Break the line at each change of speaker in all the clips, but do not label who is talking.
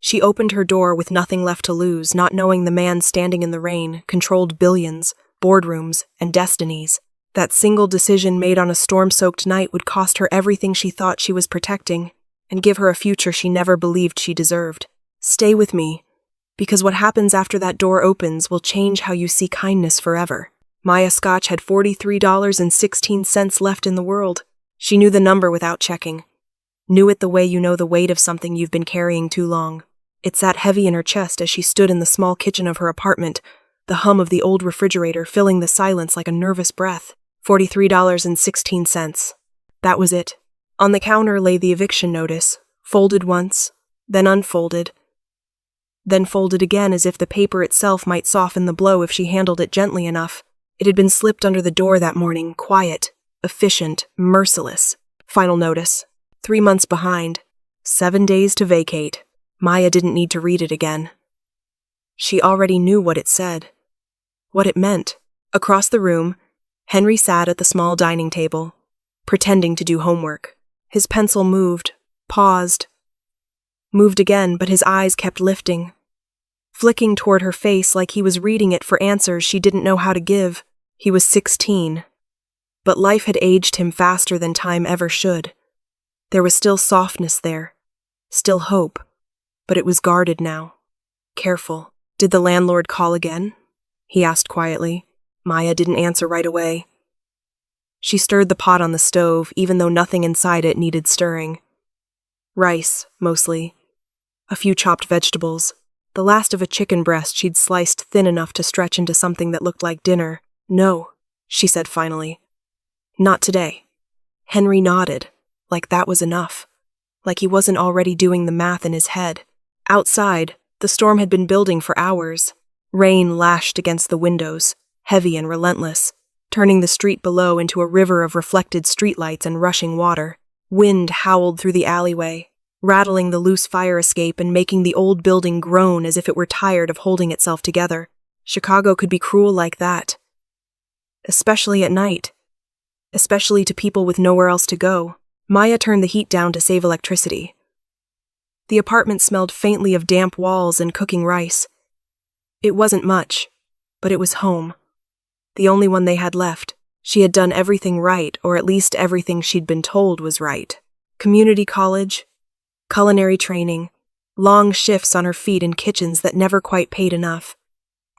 She opened her door with nothing left to lose, not knowing the man standing in the rain controlled billions, boardrooms, and destinies. That single decision made on a storm-soaked night would cost her everything she thought she was protecting, and give her a future she never believed she deserved. Stay with me, because what happens after that door opens will change how you see kindness forever. Maya Scotch had $43.16 left in the world. She knew the number without checking. Knew it the way you know the weight of something you've been carrying too long. It sat heavy in her chest as she stood in the small kitchen of her apartment, the hum of the old refrigerator filling the silence like a nervous breath. $43.16. That was it. On the counter lay the eviction notice, folded once, then unfolded, then folded again as if the paper itself might soften the blow if she handled it gently enough. It had been slipped under the door that morning, quiet, efficient, merciless. Final notice. 3 months behind. 7 days to vacate. Maya didn't need to read it again. She already knew what it said. What it meant. Across the room, Henry sat at the small dining table, pretending to do homework. His pencil moved, paused, moved again, but his eyes kept lifting, flicking toward her face like he was reading it for answers she didn't know how to give. He was 16, but life had aged him faster than time ever should. There was still softness there, still hope, but it was guarded now, careful. Did the landlord call again? He asked quietly. Maya didn't answer right away. She stirred the pot on the stove, even though nothing inside it needed stirring. Rice, mostly. A few chopped vegetables. The last of a chicken breast she'd sliced thin enough to stretch into something that looked like dinner. No, she said finally. Not today. Henry nodded, like that was enough. Like he wasn't already doing the math in his head. Outside, the storm had been building for hours. Rain lashed against the windows, heavy and relentless, turning the street below into a river of reflected streetlights and rushing water. Wind howled through the alleyway, rattling the loose fire escape and making the old building groan as if it were tired of holding itself together. Chicago could be cruel like that. Especially at night. Especially to people with nowhere else to go. Maya turned the heat down to save electricity. The apartment smelled faintly of damp walls and cooking rice. It wasn't much, but it was home. The only one they had left. She had done everything right, or at least everything she'd been told was right. Community college, culinary training, long shifts on her feet in kitchens that never quite paid enough.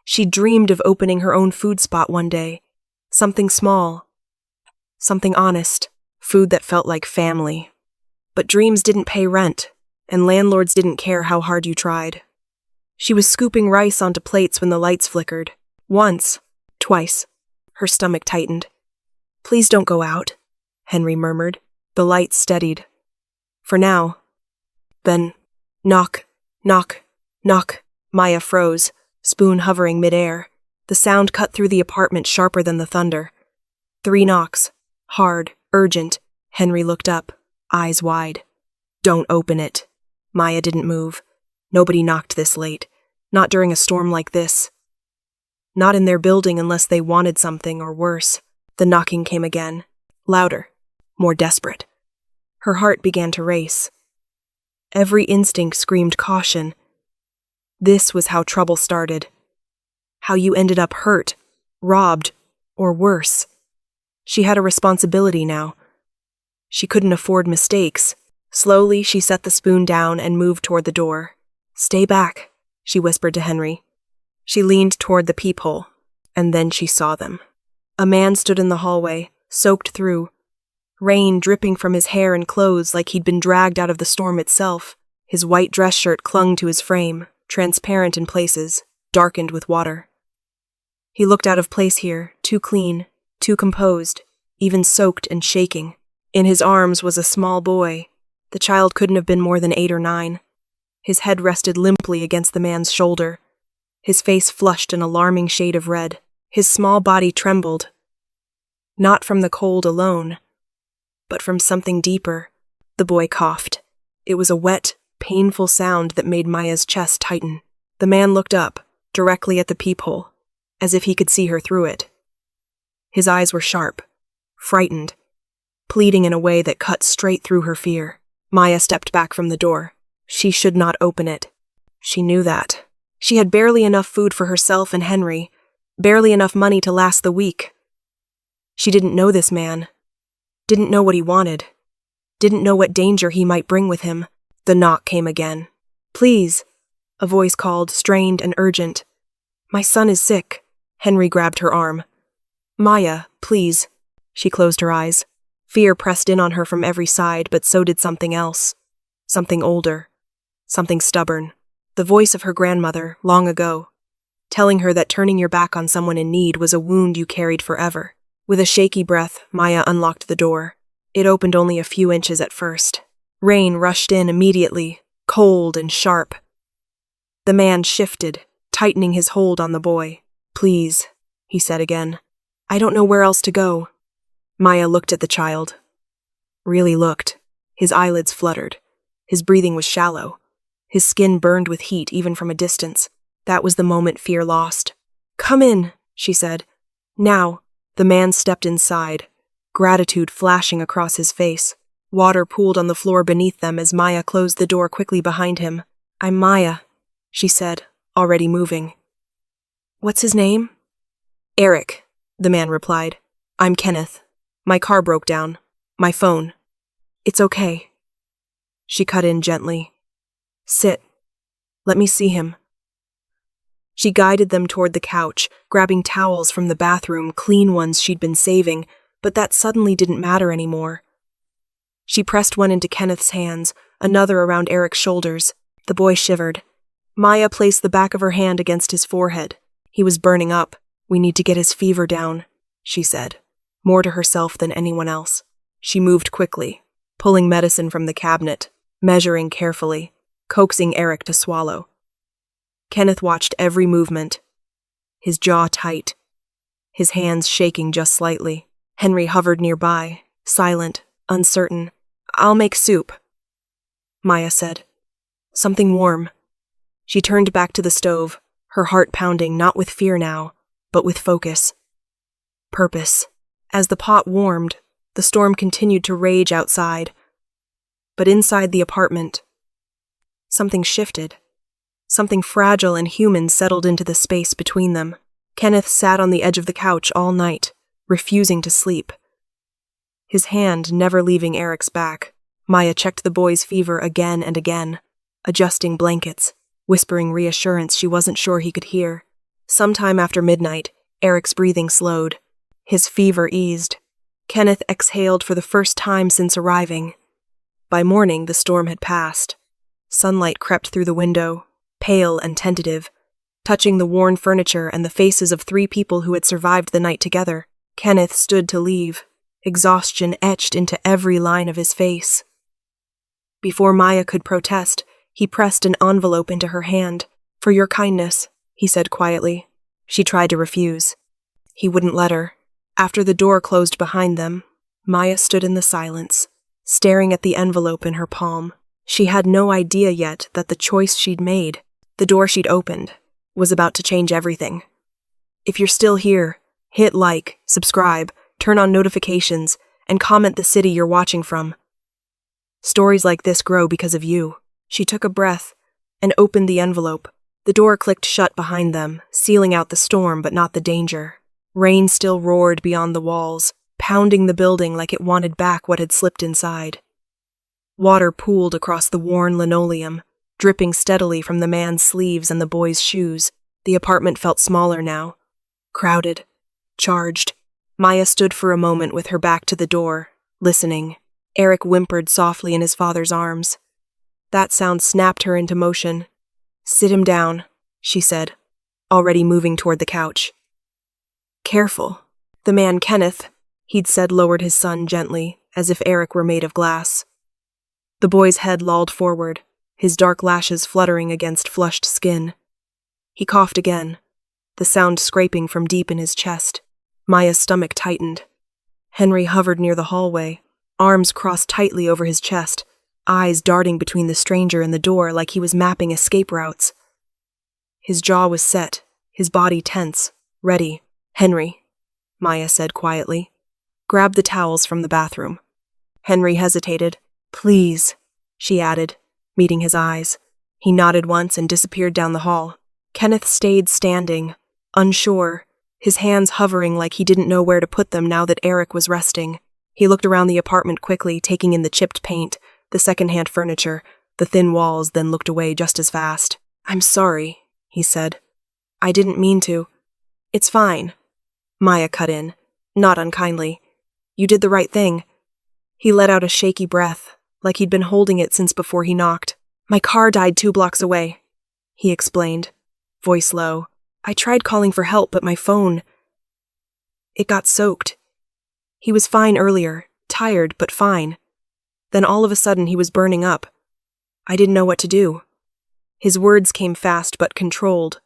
She dreamed of opening her own food spot one day. Something small. Something honest. Food that felt like family. But dreams didn't pay rent, and landlords didn't care how hard you tried. She was scooping rice onto plates when the lights flickered. Once. Twice. Her stomach tightened. Please don't go out, Henry murmured. The lights steadied. For now. Then, knock, knock, knock. Maya froze, spoon hovering midair. The sound cut through the apartment sharper than the thunder. 3 knocks. Hard, urgent. Henry looked up, eyes wide. Don't open it. Maya didn't move. Nobody knocked this late. Not during a storm like this. Not in their building unless they wanted something, or worse. The knocking came again. Louder. More desperate. Her heart began to race. Every instinct screamed caution. This was how trouble started. How you ended up hurt, robbed, or worse. She had a responsibility now. She couldn't afford mistakes. Slowly, she set the spoon down and moved toward the door. Stay back, she whispered to Henry. She leaned toward the peephole, and then she saw them. A man stood in the hallway, soaked through, rain dripping from his hair and clothes like he'd been dragged out of the storm itself. His white dress shirt clung to his frame, transparent in places, darkened with water. He looked out of place here, too clean, too composed, even soaked and shaking. In his arms was a small boy. The child couldn't have been more than 8 or 9. His head rested limply against the man's shoulder. His face flushed an alarming shade of red. His small body trembled. Not from the cold alone, but from something deeper. The boy coughed. It was a wet, painful sound that made Maya's chest tighten. The man looked up, directly at the peephole, as if he could see her through it. His eyes were sharp, frightened, pleading in a way that cut straight through her fear. Maya stepped back from the door. She should not open it. She knew that. She had barely enough food for herself and Henry, barely enough money to last the week. She didn't know this man, didn't know what he wanted, didn't know what danger he might bring with him. The knock came again. "Please," a voice called, strained and urgent. "My son is sick." Henry grabbed her arm. "Maya, please." She closed her eyes. Fear pressed in on her from every side, but so did something else. Something older. Something stubborn. The voice of her grandmother, long ago, telling her that turning your back on someone in need was a wound you carried forever. With a shaky breath, Maya unlocked the door. It opened only a few inches at first. Rain rushed in immediately, cold and sharp. The man shifted, tightening his hold on the boy. "Please," he said again. "I don't know where else to go." Maya looked at the child. Really looked. His eyelids fluttered. His breathing was shallow. His skin burned with heat even from a distance. That was the moment fear lost. "Come in," she said. "Now." The man stepped inside, gratitude flashing across his face. Water pooled on the floor beneath them as Maya closed the door quickly behind him. "I'm Maya," she said, already moving. "What's his name?" "Eric," the man replied. "I'm Kenneth. My car broke down. My phone." "It's okay." She cut in gently. "Sit. Let me see him." She guided them toward the couch, grabbing towels from the bathroom, clean ones she'd been saving, but that suddenly didn't matter anymore. She pressed one into Kenneth's hands, another around Eric's shoulders. The boy shivered. Maya placed the back of her hand against his forehead. He was burning up. "We need to get his fever down," she said, more to herself than anyone else. She moved quickly, pulling medicine from the cabinet, measuring carefully, coaxing Eric to swallow. Kenneth watched every movement, his jaw tight, his hands shaking just slightly. Henry hovered nearby, silent, uncertain. "I'll make soup," Maya said. "Something warm." She turned back to the stove, her heart pounding not with fear now, but with focus. Purpose. As the pot warmed, the storm continued to rage outside. But inside the apartment, something shifted. Something fragile and human settled into the space between them. Kenneth sat on the edge of the couch all night, refusing to sleep. His hand never leaving Eric's back. Maya checked the boy's fever again and again, adjusting blankets, whispering reassurance she wasn't sure he could hear. Sometime after midnight, Eric's breathing slowed. His fever eased. Kenneth exhaled for the first time since arriving. By morning, the storm had passed. Sunlight crept through the window, pale and tentative, touching the worn furniture and the faces of 3 people who had survived the night together. Kenneth stood to leave, exhaustion etched into every line of his face. Before Maya could protest, he pressed an envelope into her hand. "For your kindness," he said quietly. She tried to refuse. He wouldn't let her. After the door closed behind them, Maya stood in the silence, staring at the envelope in her palm. She had no idea yet that the choice she'd made, the door she'd opened, was about to change everything. If you're still here, hit like, subscribe, turn on notifications, and comment the city you're watching from. Stories like this grow because of you. She took a breath and opened the envelope. The door clicked shut behind them, sealing out the storm but not the danger. Rain still roared beyond the walls, pounding the building like it wanted back what had slipped inside. Water pooled across the worn linoleum, dripping steadily from the man's sleeves and the boy's shoes. The apartment felt smaller now, crowded, charged. Maya stood for a moment with her back to the door, listening. Eric whimpered softly in his father's arms. That sound snapped her into motion. "Sit him down," she said, already moving toward the couch. "Careful." The man Kenneth, he'd said, lowered his son gently, as if Eric were made of glass. The boy's head lolled forward, his dark lashes fluttering against flushed skin. He coughed again, the sound scraping from deep in his chest. Maya's stomach tightened. Henry hovered near the hallway, arms crossed tightly over his chest, eyes darting between the stranger and the door like he was mapping escape routes. His jaw was set, his body tense, ready. "Henry," Maya said quietly. "Grab the towels from the bathroom." Henry hesitated. "Please," she added, meeting his eyes. He nodded once and disappeared down the hall. Kenneth stayed standing, unsure, his hands hovering like he didn't know where to put them now that Eric was resting. He looked around the apartment quickly, taking in the chipped paint, the secondhand furniture, the thin walls, then looked away just as fast. "I'm sorry," he said. "I didn't mean to." "It's fine," Maya cut in, not unkindly. "You did the right thing." He let out a shaky breath, like he'd been holding it since before he knocked. "My car died 2 blocks away," he explained, voice low. "I tried calling for help, but my phone, it got soaked. He was fine earlier, tired, but fine. Then all of a sudden he was burning up. I didn't know what to do." His words came fast but controlled,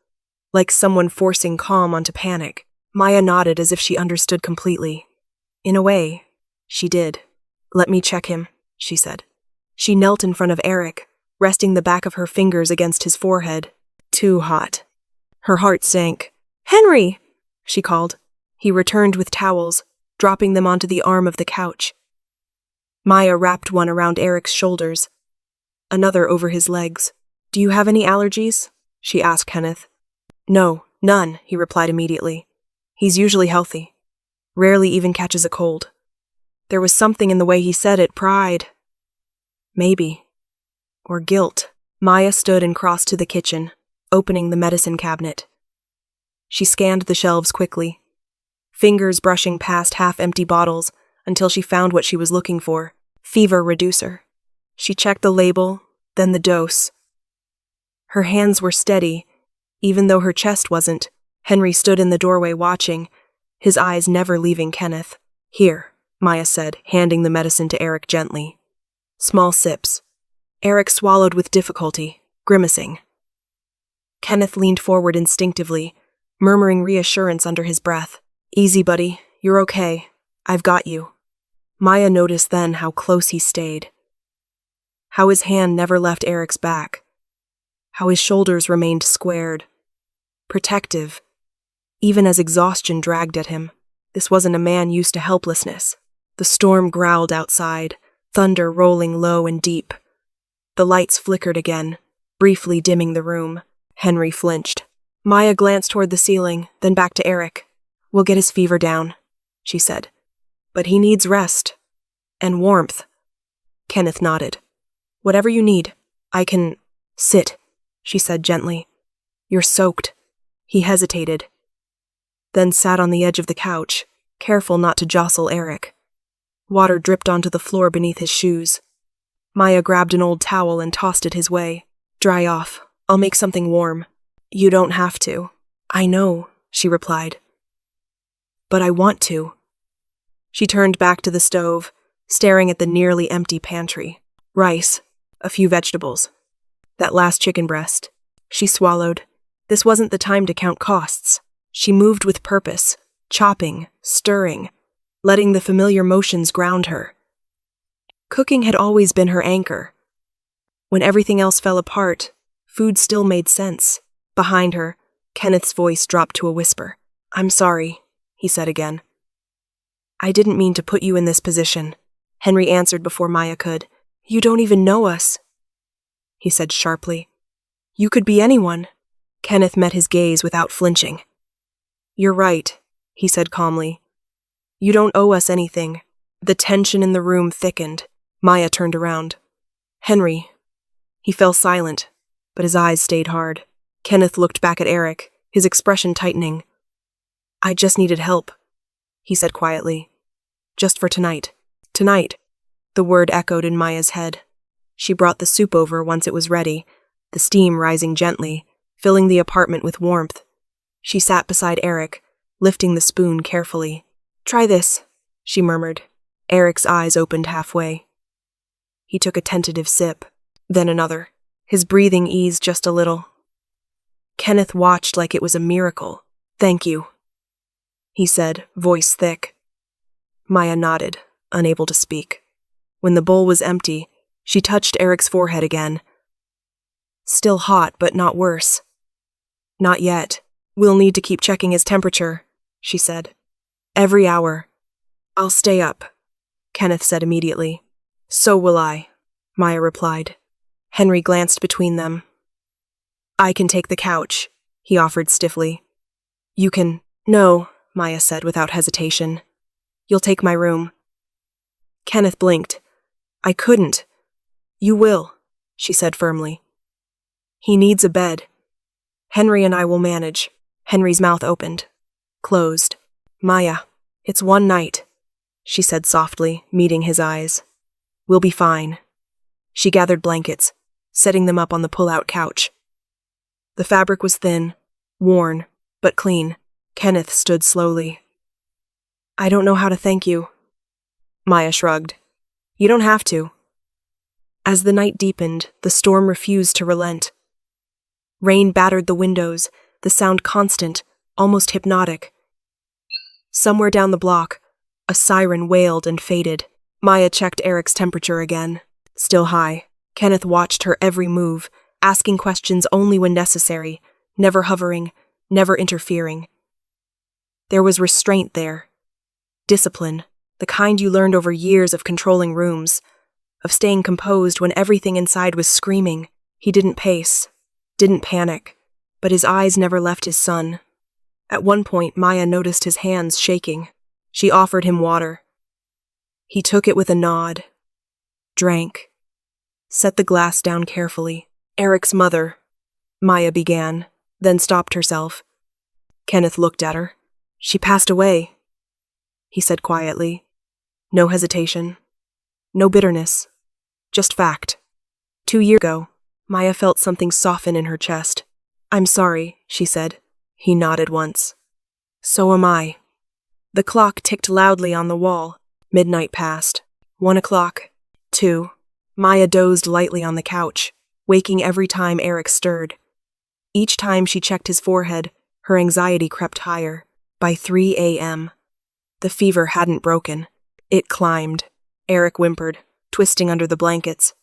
like someone forcing calm onto panic. Maya nodded as if she understood completely. In a way, she did. "Let me check him," she said. She knelt in front of Eric, resting the back of her fingers against his forehead. Too hot. Her heart sank. "Henry!" she called. He returned with towels, dropping them onto the arm of the couch. Maya wrapped one around Eric's shoulders, another over his legs. "Do you have any allergies?" she asked Kenneth. "No, none," he replied immediately. "He's usually healthy. Rarely even catches a cold." There was something in the way he said it, pride. Maybe. Or guilt. Maya stood and crossed to the kitchen, opening the medicine cabinet. She scanned the shelves quickly, fingers brushing past half-empty bottles until she found what she was looking for: fever reducer. She checked the label, then the dose. Her hands were steady, even though her chest wasn't. Henry stood in the doorway watching, his eyes never leaving Kenneth. "Here," Maya said, handing the medicine to Eric gently. Small sips. Eric swallowed with difficulty, grimacing. Kenneth leaned forward instinctively, murmuring reassurance under his breath. "Easy, buddy. You're okay. I've got you." Maya noticed then how close he stayed. How his hand never left Eric's back. How his shoulders remained squared. Protective, even as exhaustion dragged at him. This wasn't a man used to helplessness. The storm growled outside, thunder rolling low and deep. The lights flickered again, briefly dimming the room. Henry flinched. Maya glanced toward the ceiling, then back to Eric. "We'll get his fever down," she said. "But he needs rest. And warmth." Kenneth nodded. "Whatever you need, I can—" "Sit," she said gently. "You're soaked." He hesitated, then sat on the edge of the couch, careful not to jostle Eric. Water dripped onto the floor beneath his shoes. Maya grabbed an old towel and tossed it his way. "Dry off. I'll make something warm." "You don't have to." "I know," she replied. "But I want to." She turned back to the stove, staring at the nearly empty pantry. Rice, a few vegetables. That last chicken breast. She swallowed. This wasn't the time to count costs. She moved with purpose, chopping, stirring, letting the familiar motions ground her. Cooking had always been her anchor. When everything else fell apart, food still made sense. Behind her, Kenneth's voice dropped to a whisper. "I'm sorry," he said again. "I didn't mean to put you in this position," Henry answered before Maya could. "You don't even know us," he said sharply. "You could be anyone." Kenneth met his gaze without flinching. "You're right," he said calmly. "You don't owe us anything." The tension in the room thickened. Maya turned around. "Henry." He fell silent, but his eyes stayed hard. Kenneth looked back at Eric, his expression tightening. "I just needed help," he said quietly. "Just for tonight." "Tonight." The word echoed in Maya's head. She brought the soup over once it was ready, the steam rising gently, filling the apartment with warmth. She sat beside Eric, lifting the spoon carefully. "Try this," she murmured. Eric's eyes opened halfway. He took a tentative sip, then another. His breathing eased just a little. Kenneth watched like it was a miracle. "Thank you," he said, voice thick. Maya nodded, unable to speak. When the bowl was empty, she touched Eric's forehead again. "Still hot, but not worse." "Not yet. We'll need to keep checking his temperature," she said. "Every hour." "I'll stay up," Kenneth said immediately. "So will I," Maya replied. Henry glanced between them, I can take the couch, he offered stiffly. You can… No, Maya said without hesitation. You'll take my room. Kenneth blinked. I couldn't. You will, she said firmly. He needs a bed. Henry and I will manage. Henry's mouth opened, closed. Maya, it's one night, she said softly, meeting his eyes. We'll be fine. She gathered blankets, setting them up on the pull-out couch. The fabric was thin, worn, but clean. Kenneth stood slowly. I don't know how to thank you. Maya shrugged. You don't have to. As the night deepened, the storm refused to relent. Rain battered the windows, the sound constant, almost hypnotic. Somewhere down the block, a siren wailed and faded. Maya checked Eric's temperature again. Still high. Kenneth watched her every move, asking questions only when necessary, never hovering, never interfering. There was restraint there. Discipline, the kind you learned over years of controlling rooms, of staying composed when everything inside was screaming. He didn't pace, didn't panic, but his eyes never left his son. At one point, Maya noticed his hands shaking. She offered him water. He took it with a nod, drank, set the glass down carefully. Eric's mother, Maya began, then stopped herself. Kenneth looked at her. She passed away, he said quietly. No hesitation, no bitterness, just fact. 2 years ago, Maya felt something soften in her chest. I'm sorry, she said. He nodded once. So am I. The clock ticked loudly on the wall. Midnight passed. 1 o'clock. 2. Maya dozed lightly on the couch, waking every time Eric stirred. Each time she checked his forehead, her anxiety crept higher. By 3 a.m., the fever hadn't broken. It climbed. Eric whimpered, twisting under the blankets.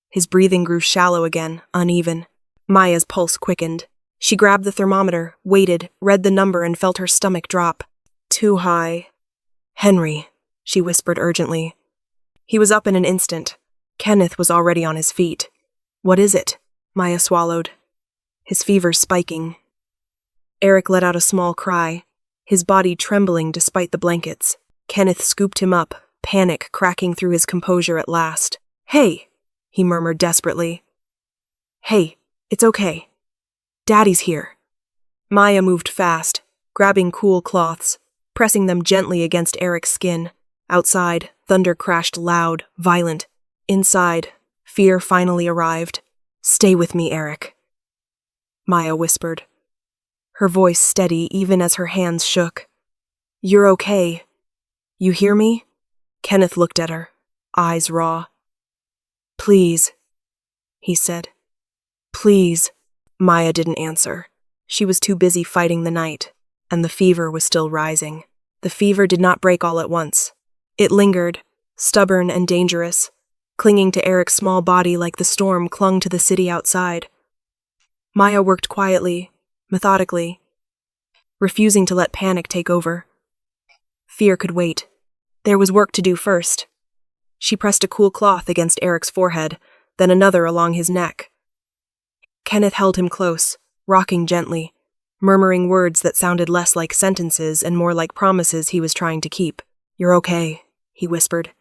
His breathing grew shallow again, uneven. Maya's pulse quickened. She grabbed the thermometer, waited, read the number, and felt her stomach drop. Too high. Henry, she whispered urgently. He was up in an instant. Kenneth was already on his feet. What is it? Maya swallowed. His fever spiking. Eric let out a small cry, his body trembling despite the blankets. Kenneth scooped him up, panic cracking through his composure at last. Hey, he murmured desperately. Hey, it's okay. Daddy's here. Maya moved fast, grabbing cool cloths, pressing them gently against Eric's skin. Outside, thunder crashed loud, violent. Inside, fear finally arrived. Stay with me, Eric, Maya whispered, her voice steady even as her hands shook. You're okay. You hear me? Kenneth looked at her, eyes raw. Please, he said. Please. Maya didn't answer. She was too busy fighting the night, and the fever was still rising. The fever did not break all at once. It lingered, stubborn and dangerous, clinging to Eric's small body like the storm clung to the city outside. Maya worked quietly, methodically, refusing to let panic take over. Fear could wait. There was work to do first. She pressed a cool cloth against Eric's forehead, then another along his neck. Kenneth held him close, rocking gently, murmuring words that sounded less like sentences and more like promises he was trying to keep. You're okay, he whispered.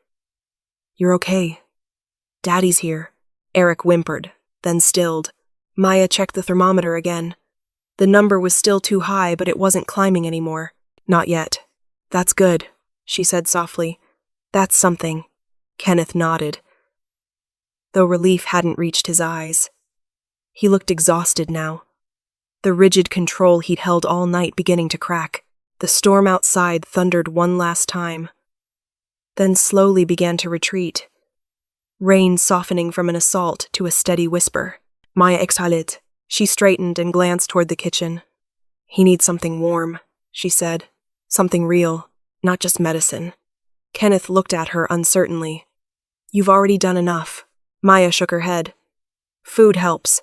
You're okay. Daddy's here. Eric whimpered, then stilled. Maya checked the thermometer again. The number was still too high, but it wasn't climbing anymore. Not yet. That's good, she said softly. That's something. Kenneth nodded, though relief hadn't reached his eyes. He looked exhausted now, the rigid control he'd held all night beginning to crack. The storm outside thundered one last time, then slowly began to retreat, rain softening from an assault to a steady whisper. Maya exhaled. She straightened and glanced toward the kitchen. He needs something warm, she said. Something real, not just medicine. Kenneth looked at her uncertainly. You've already done enough. Maya shook her head. Food helps.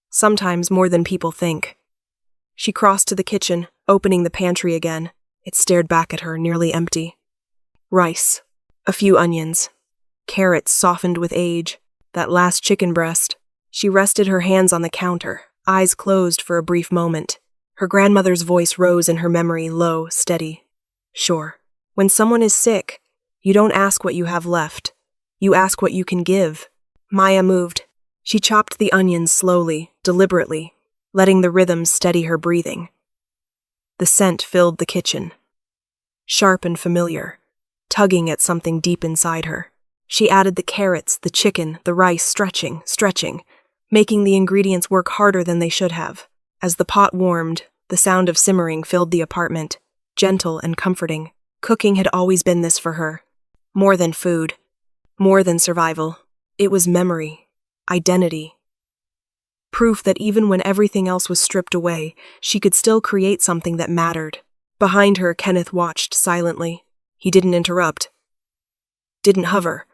Sometimes more than people think. She crossed to the kitchen, opening the pantry again. It stared back at her, nearly empty. Rice. A few onions. Carrots softened with age. That last chicken breast. She rested her hands on the counter, eyes closed for a brief moment. Her grandmother's voice rose in her memory, low, steady. Sure. When someone is sick, you don't ask what you have left. You ask what you can give. Maya moved. She chopped the onions slowly, deliberately, letting the rhythm steady her breathing. The scent filled the kitchen. Sharp and familiar, tugging at something deep inside her. She added the carrots, the chicken, the rice, stretching, making the ingredients work harder than they should have. As the pot warmed, the sound of simmering filled the apartment, gentle and comforting. Cooking had always been this for her. More than food, more than survival. It was memory, identity. Proof that even when everything else was stripped away, she could still create something that mattered. Behind her, Kenneth watched silently. He didn't interrupt. Didn't hover.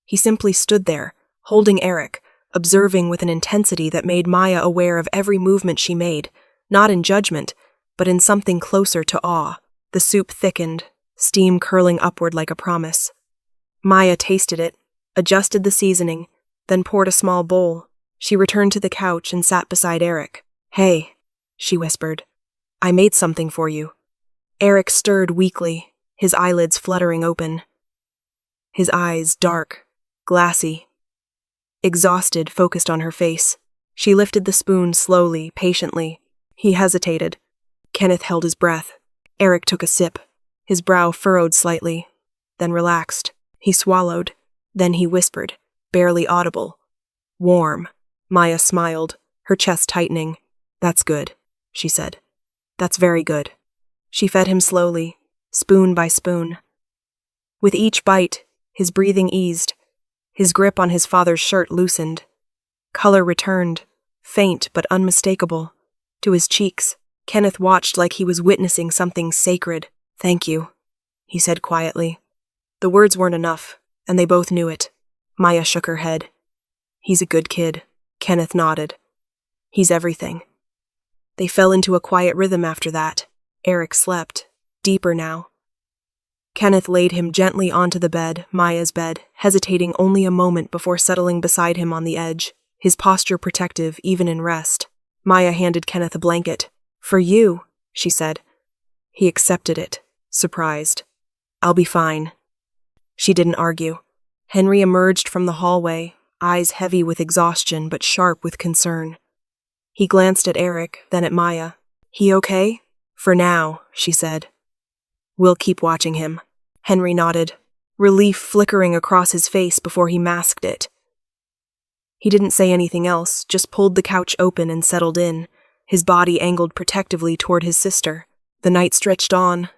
He simply stood there, holding Eric, observing with an intensity that made Maya aware of every movement she made, not in judgment, but in something closer to awe. The soup thickened, steam curling upward like a promise. Maya tasted it, adjusted the seasoning, then poured a small bowl. She returned to the couch and sat beside Eric. Hey, she whispered. I made something for you. Eric stirred weakly, his eyelids fluttering open. His eyes dark, glassy. Exhausted, focused on her face. She lifted the spoon slowly, patiently. He hesitated. Kenneth held his breath. Eric took a sip. His brow furrowed slightly, then relaxed. He swallowed. Then he whispered, barely audible. Warm. Maya smiled, her chest tightening. That's good, she said. That's very good. She fed him slowly, spoon by spoon. With each bite, his breathing eased. His grip on his father's shirt loosened. Color returned, faint but unmistakable, to his cheeks. Kenneth watched like he was witnessing something sacred. Thank you, he said quietly. The words weren't enough, and they both knew it. Maya shook her head. He's a good kid. Kenneth nodded. He's everything. They fell into a quiet rhythm after that. Eric slept, deeper now. Kenneth laid him gently onto the bed, Maya's bed, hesitating only a moment before settling beside him on the edge, his posture protective even in rest. Maya handed Kenneth a blanket. For you, she said. He accepted it, surprised. I'll be fine. She didn't argue. Henry emerged from the hallway, eyes heavy with exhaustion but sharp with concern. He glanced at Eric, then at Maya. He okay? For now, she said. We'll keep watching him. Henry nodded, relief flickering across his face before he masked it. He didn't say anything else, just pulled the couch open and settled in, his body angled protectively toward his sister. The night stretched on.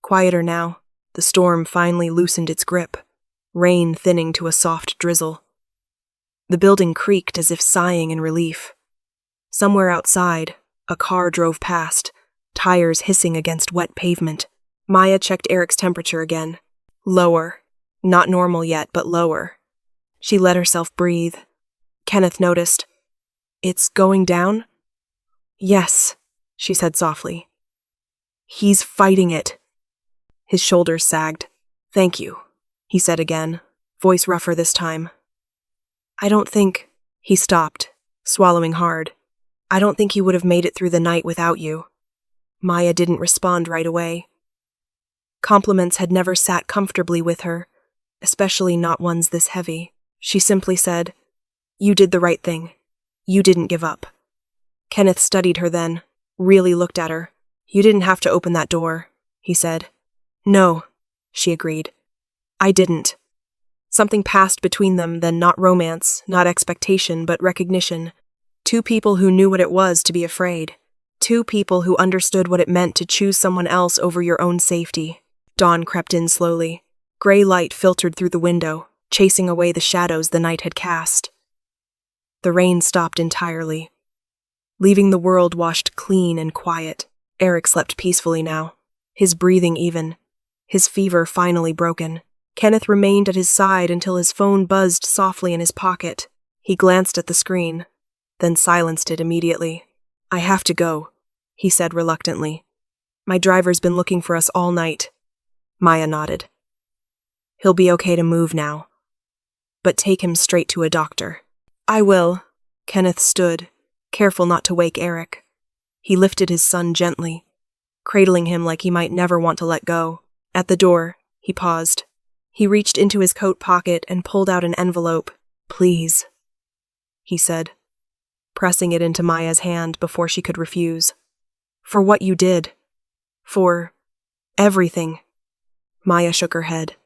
Quieter now. The storm finally loosened its grip, rain thinning to a soft drizzle. The building creaked as if sighing in relief. Somewhere outside, a car drove past, tires hissing against wet pavement. Maya checked Eric's temperature again. Lower. Not normal yet, but lower. She let herself breathe. Kenneth noticed. It's going down? Yes, she said softly. He's fighting it. His shoulders sagged. Thank you, he said again, voice rougher this time. I don't think... He stopped, swallowing hard. I don't think he would have made it through the night without you. Maya didn't respond right away. Compliments had never sat comfortably with her, especially not ones this heavy. She simply said, You did the right thing. You didn't give up. Kenneth studied her then, really looked at her. You didn't have to open that door, he said. No, she agreed. I didn't. Something passed between them, then not romance, not expectation, but recognition. Two people who knew what it was to be afraid. Two people who understood what it meant to choose someone else over your own safety. Dawn crept in slowly. Gray light filtered through the window, chasing away the shadows the night had cast. The rain stopped entirely, leaving the world washed clean and quiet. Eric slept peacefully now, his breathing even, his fever finally broken. Kenneth remained at his side until his phone buzzed softly in his pocket. He glanced at the screen, then silenced it immediately. I have to go, he said reluctantly. My driver's been looking for us all night. Maya nodded. He'll be okay to move now. But take him straight to a doctor. I will. Kenneth stood, careful not to wake Eric. He lifted his son gently, cradling him like he might never want to let go. At the door, he paused. He reached into his coat pocket and pulled out an envelope. "Please," he said, pressing it into Maya's hand before she could refuse. "For what you did. For everything." Maya shook her head.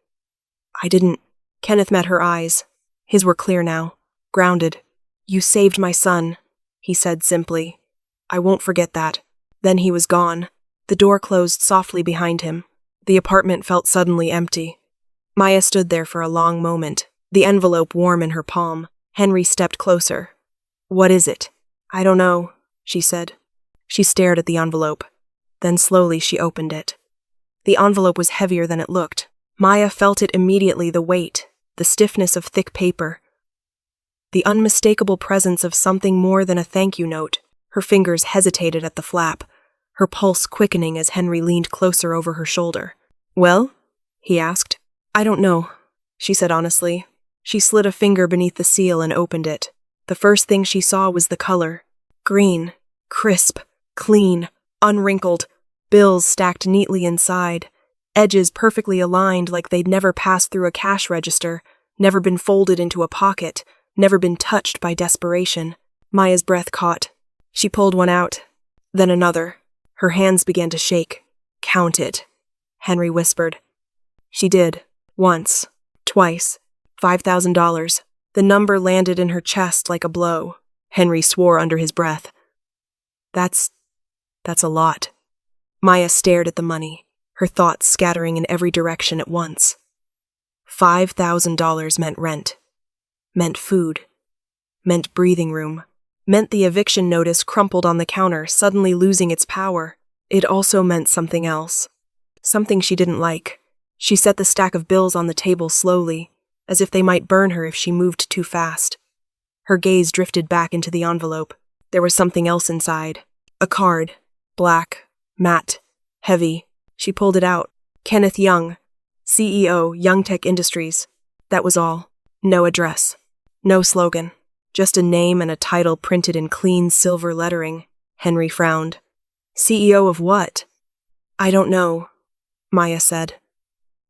"I didn't." Kenneth met her eyes. His were clear now, grounded. "You saved my son," he said simply. "I won't forget that." Then he was gone. The door closed softly behind him. The apartment felt suddenly empty. Maya stood there for a long moment, the envelope warm in her palm. Henry stepped closer. "What is it?" "I don't know," she said. She stared at the envelope. Then slowly she opened it. The envelope was heavier than it looked. Maya felt it immediately, the weight, the stiffness of thick paper, the unmistakable presence of something more than a thank you note. Her fingers hesitated at the flap, her pulse quickening as Henry leaned closer over her shoulder. "Well?" he asked. "I don't know," she said honestly. She slid a finger beneath the seal and opened it. The first thing she saw was the color. Green, crisp, clean, unwrinkled, bills stacked neatly inside, edges perfectly aligned like they'd never passed through a cash register, never been folded into a pocket, never been touched by desperation. Maya's breath caught. She pulled one out, then another. Her hands began to shake. "Count it," Henry whispered. She did. Once. Twice. $5,000. The number landed in her chest like a blow. Henry swore under his breath. That's a lot." Maya stared at the money, her thoughts scattering in every direction at once. $5,000 meant rent, meant food, meant breathing room, meant the eviction notice crumpled on the counter, suddenly losing its power. It also meant something else, something she didn't like. She set the stack of bills on the table slowly, as if they might burn her if she moved too fast. Her gaze drifted back into the envelope. There was something else inside. A card. Black, matte, heavy. She pulled it out. Kenneth Young, CEO, Young Tech Industries. That was all. No address. No slogan. Just a name and a title printed in clean silver lettering. Henry frowned. CEO of what? "I don't know," Maya said.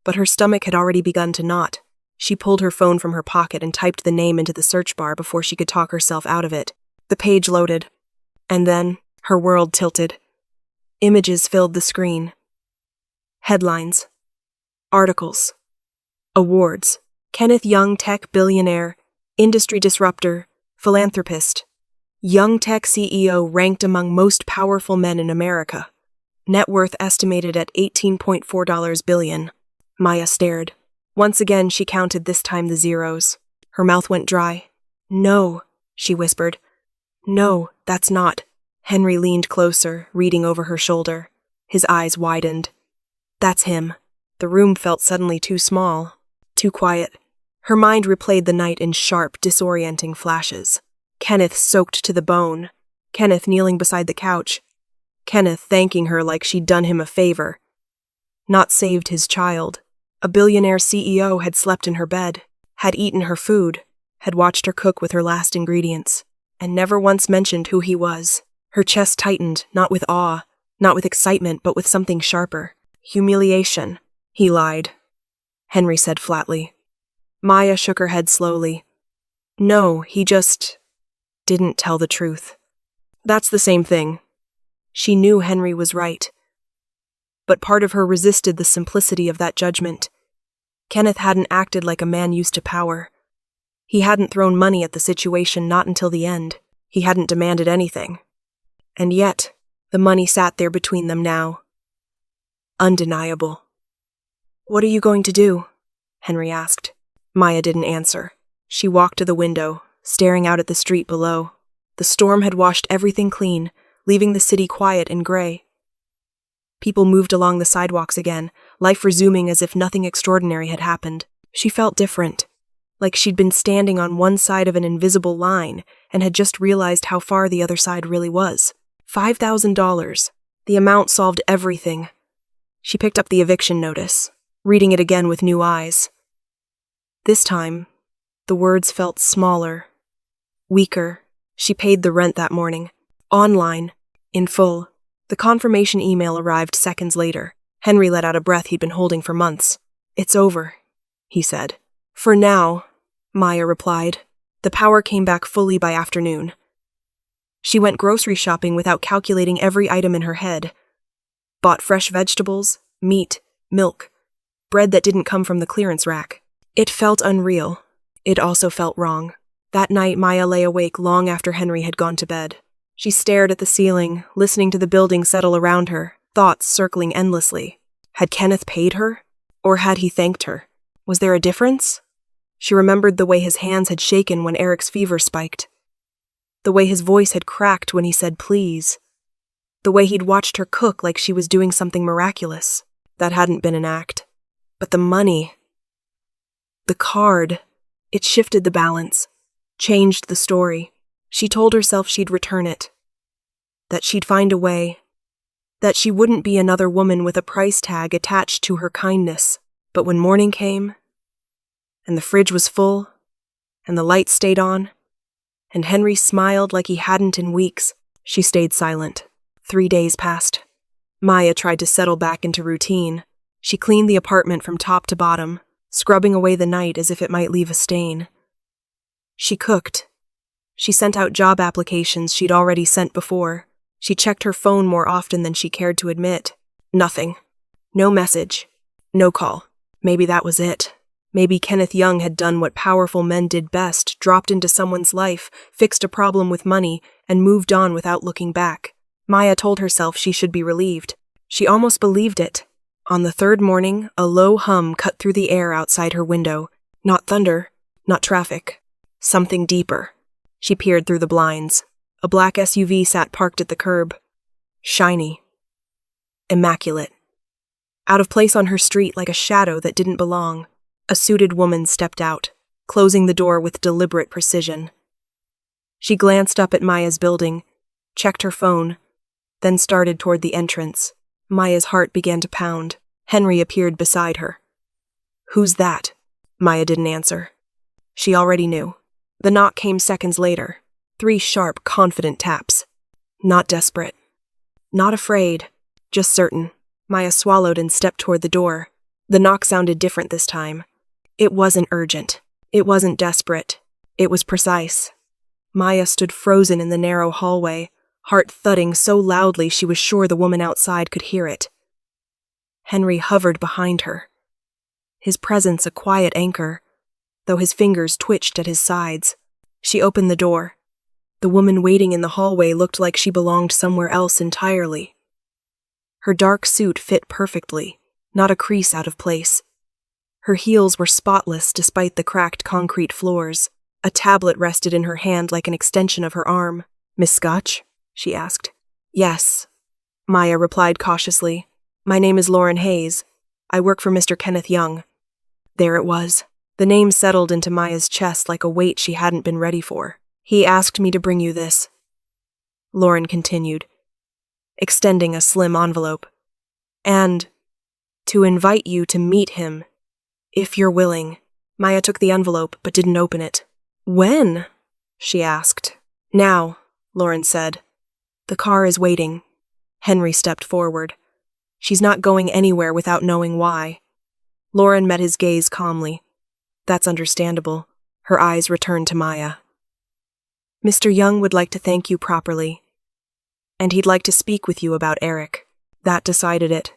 But her stomach had already begun to knot. She pulled her phone from her pocket and typed the name into the search bar before she could talk herself out of it. The page loaded. And then, her world tilted. Images filled the screen. Headlines. Articles. Awards. Kenneth Young Tech Billionaire, Industry Disruptor, Philanthropist. Young Tech CEO ranked among most powerful men in America. Net worth estimated at $18.4 billion. Maya stared. Once again she counted, this time the zeros. Her mouth went dry. "No," she whispered. "No, that's not." Henry leaned closer, reading over her shoulder. His eyes widened. "That's him." The room felt suddenly too small, too quiet. Her mind replayed the night in sharp, disorienting flashes. Kenneth soaked to the bone. Kenneth kneeling beside the couch. Kenneth thanking her like she'd done him a favor. Not saved his child. A billionaire CEO had slept in her bed, had eaten her food, had watched her cook with her last ingredients, and never once mentioned who he was. Her chest tightened, not with awe, not with excitement, but with something sharper. Humiliation. "He lied," Henry said flatly. Maya shook her head slowly. "No, he just didn't tell the truth." That's the same thing. She knew Henry was right. But part of her resisted the simplicity of that judgment. Kenneth hadn't acted like a man used to power. He hadn't thrown money at the situation, not until the end. He hadn't demanded anything. And yet, the money sat there between them now. Undeniable. "What are you going to do?" Henry asked. Maya didn't answer. She walked to the window, staring out at the street below. The storm had washed everything clean, leaving the city quiet and gray. People moved along the sidewalks again, life resuming as if nothing extraordinary had happened. She felt different, like she'd been standing on one side of an invisible line and had just realized how far the other side really was. $5,000. The amount solved everything. She picked up the eviction notice, reading it again with new eyes. This time, the words felt smaller, weaker, She paid the rent that morning. Online. In full. The confirmation email arrived seconds later. Henry let out a breath he'd been holding for months. "It's over," he said. "For now," Maya replied. The power came back fully by afternoon. She went grocery shopping without calculating every item in her head. Bought fresh vegetables, meat, milk, bread that didn't come from the clearance rack. It felt unreal. It also felt wrong. That night, Maya lay awake long after Henry had gone to bed. She stared at the ceiling, listening to the building settle around her, thoughts circling endlessly. Had Kenneth paid her? Or had he thanked her? Was there a difference? She remembered the way his hands had shaken when Eric's fever spiked. The way his voice had cracked when he said please. The way he'd watched her cook like she was doing something miraculous. That hadn't been an act. But the money. The card. It shifted the balance. Changed the story. She told herself she'd return it. That she'd find a way. That she wouldn't be another woman with a price tag attached to her kindness. But when morning came, and the fridge was full, and the lights stayed on, and Henry smiled like he hadn't in weeks, she stayed silent. 3 days passed. Maya tried to settle back into routine. She cleaned the apartment from top to bottom, scrubbing away the night as if it might leave a stain. She cooked. She sent out job applications she'd already sent before. She checked her phone more often than she cared to admit. Nothing. No message. No call. Maybe that was it. Maybe Kenneth Young had done what powerful men did best, dropped into someone's life, fixed a problem with money, and moved on without looking back. Maya told herself she should be relieved. She almost believed it. On the third morning, a low hum cut through the air outside her window. Not thunder, not traffic. Something deeper. She peered through the blinds. A black SUV sat parked at the curb. Shiny. Immaculate. Out of place on her street like a shadow that didn't belong. A suited woman stepped out, closing the door with deliberate precision. She glanced up at Maya's building, checked her phone, then started toward the entrance. Maya's heart began to pound. Henry appeared beside her. "Who's that?" Maya didn't answer. She already knew. The knock came seconds later. 3 sharp, confident taps. Not desperate. Not afraid. Just certain. Maya swallowed and stepped toward the door. The knock sounded different this time. It wasn't urgent. It wasn't desperate. It was precise. Maya stood frozen in the narrow hallway, heart thudding so loudly she was sure the woman outside could hear it. Henry hovered behind her. His presence a quiet anchor, though his fingers twitched at his sides. She opened the door. The woman waiting in the hallway looked like she belonged somewhere else entirely. Her dark suit fit perfectly, not a crease out of place. Her heels were spotless despite the cracked concrete floors. A tablet rested in her hand like an extension of her arm. "Miss Scotch?" she asked. "Yes," Maya replied cautiously. "My name is Lauren Hayes. I work for Mr. Kenneth Young." There it was. The name settled into Maya's chest like a weight she hadn't been ready for. "He asked me to bring you this," Lauren continued, extending a slim envelope. "And to invite you to meet him, if you're willing." Maya took the envelope but didn't open it. "When?" she asked. "Now," Lauren said. "The car is waiting." Henry stepped forward. "She's not going anywhere without knowing why." Lauren met his gaze calmly. "That's understandable." Her eyes returned to Maya. "Mr. Young would like to thank you properly. And he'd like to speak with you about Eric." That decided it.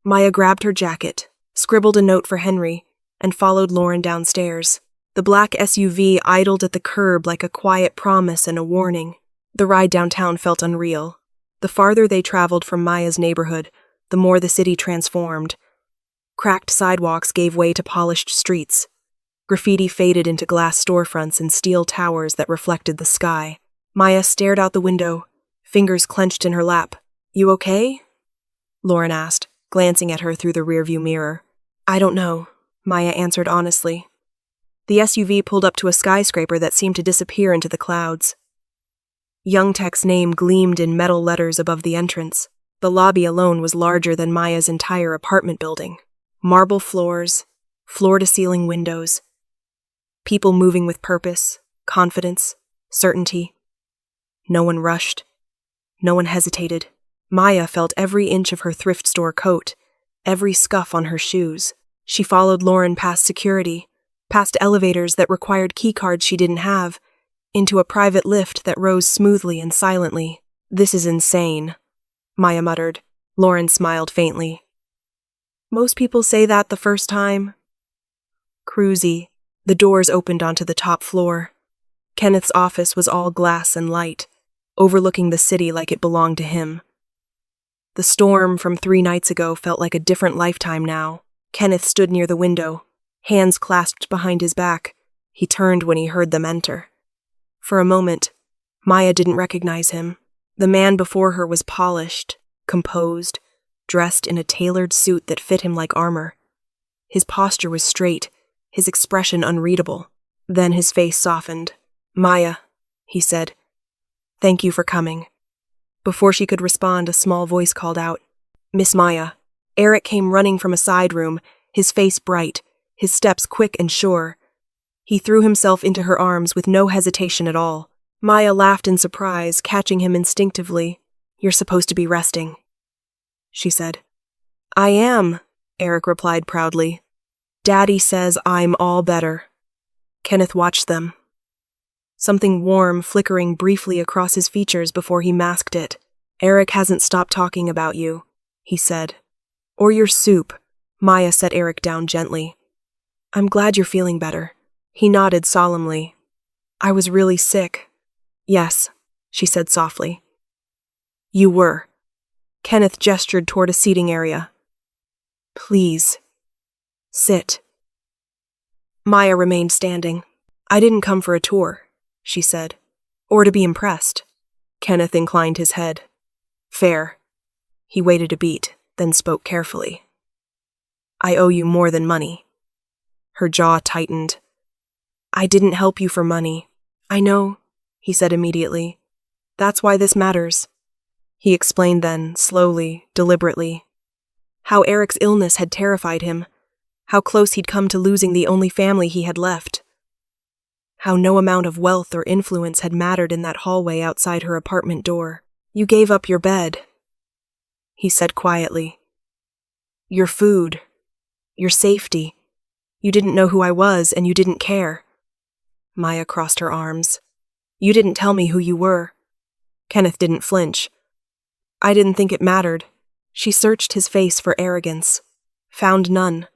Maya grabbed her jacket, scribbled a note for Henry, and followed Lauren downstairs. The black SUV idled at the curb like a quiet promise and a warning. The ride downtown felt unreal. The farther they traveled from Maya's neighborhood, the more the city transformed. Cracked sidewalks gave way to polished streets. Graffiti faded into glass storefronts and steel towers that reflected the sky. Maya stared out the window, fingers clenched in her lap. "You okay?" Lauren asked, glancing at her through the rearview mirror. "I don't know," Maya answered honestly. The SUV pulled up to a skyscraper that seemed to disappear into the clouds. Young Tech's name gleamed in metal letters above the entrance. The lobby alone was larger than Maya's entire apartment building. Marble floors, floor-to-ceiling windows. People moving with purpose, confidence, certainty. No one rushed. No one hesitated. Maya felt every inch of her thrift store coat, every scuff on her shoes. She followed Lauren past security, past elevators that required keycards she didn't have, into a private lift that rose smoothly and silently. "This is insane," Maya muttered. Lauren smiled faintly. "Most people say that the first time." Cruisy. The doors opened onto the top floor. Kenneth's office was all glass and light, overlooking the city like it belonged to him. The storm from 3 nights ago felt like a different lifetime now. Kenneth stood near the window, hands clasped behind his back. He turned when he heard them enter. For a moment, Maya didn't recognize him. The man before her was polished, composed, dressed in a tailored suit that fit him like armor. His posture was straight, his expression unreadable. Then his face softened. "Maya," he said, "thank you for coming." Before she could respond, a small voice called out, "Miss Maya." Eric came running from a side room, his face bright, his steps quick and sure. He threw himself into her arms with no hesitation at all. Maya laughed in surprise, catching him instinctively. "You're supposed to be resting," she said. "I am," Eric replied proudly. "Daddy says I'm all better." Kenneth watched them. Something warm flickering briefly across his features before he masked it. "Eric hasn't stopped talking about you," he said. "Or your soup." Maya set Eric down gently. "I'm glad you're feeling better." He nodded solemnly. "I was really sick." "Yes," she said softly. "You were." Kenneth gestured toward a seating area. "Please, sit." Maya remained standing. "I didn't come for a tour," she said, "or to be impressed." Kenneth inclined his head. "Fair." He waited a beat, then spoke carefully. "I owe you more than money." Her jaw tightened. "I didn't help you for money." "I know," he said immediately. "That's why this matters." He explained then, slowly, deliberately, how Eric's illness had terrified him, how close he'd come to losing the only family he had left, how no amount of wealth or influence had mattered in that hallway outside her apartment door. "You gave up your bed," he said quietly. "Your food, your safety. You didn't know who I was, and you didn't care." Maya crossed her arms. "You didn't tell me who you were." Kenneth didn't flinch. "I didn't think it mattered." She searched his face for arrogance. Found none.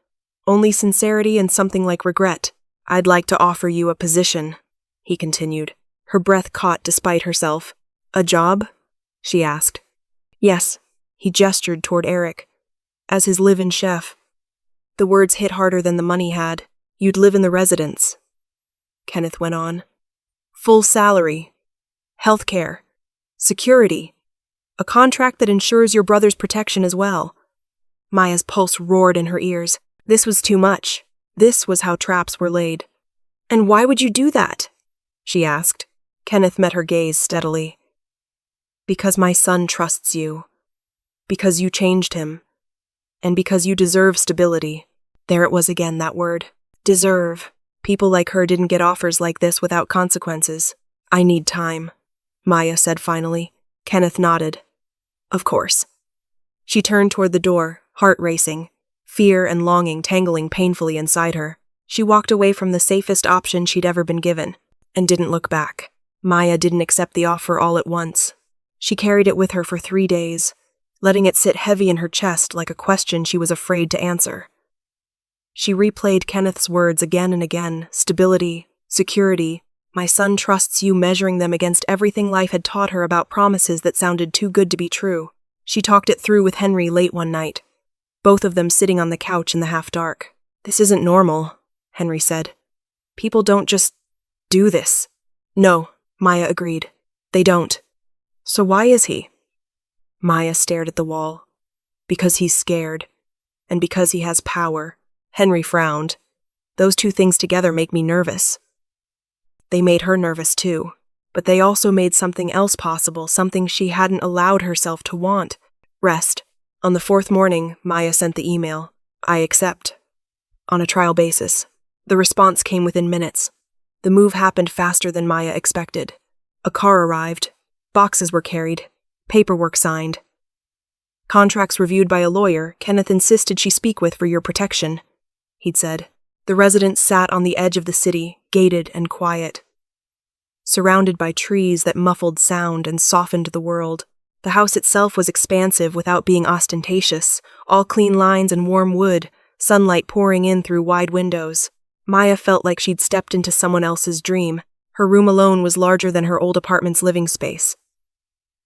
Only sincerity and something like regret. "I'd like to offer you a position," he continued. Her breath caught despite herself. "A job?" she asked. "Yes." He gestured toward Eric. "As his live-in chef." The words hit harder than the money had. "You'd live in the residence," Kenneth went on. "Full salary. Health care. Security. A contract that ensures your brother's protection as well." Maya's pulse roared in her ears. This was too much. This was how traps were laid. "And why would you do that?" she asked. Kenneth met her gaze steadily. "Because my son trusts you. Because you changed him. And because you deserve stability." There it was again, that word. Deserve. People like her didn't get offers like this without consequences. "I need time," Maya said finally. Kenneth nodded. "Of course." She turned toward the door, heart racing, fear and longing tangling painfully inside her. She walked away from the safest option she'd ever been given, and didn't look back. Maya didn't accept the offer all at once. She carried it with her for 3 days, letting it sit heavy in her chest like a question she was afraid to answer. She replayed Kenneth's words again and again: stability, security, my son trusts you, measuring them against everything life had taught her about promises that sounded too good to be true. She talked it through with Henry late one night, both of them sitting on the couch in the half-dark. "This isn't normal," Henry said. "People don't just do this." "No," Maya agreed. "They don't." "So why is he?" Maya stared at the wall. "Because he's scared. And because he has power." Henry frowned. "Those two things together make me nervous." They made her nervous too, but they also made something else possible, something she hadn't allowed herself to want. Rest. On the 4th morning, Maya sent the email. "I accept." On a trial basis. The response came within minutes. The move happened faster than Maya expected. A car arrived. Boxes were carried. Paperwork signed. Contracts reviewed by a lawyer Kenneth insisted she speak with for your protection, he'd said. The residence sat on the edge of the city, gated and quiet. Surrounded by trees that muffled sound and softened the world, the house itself was expansive without being ostentatious, all clean lines and warm wood, sunlight pouring in through wide windows. Maya felt like she'd stepped into someone else's dream. Her room alone was larger than her old apartment's living space.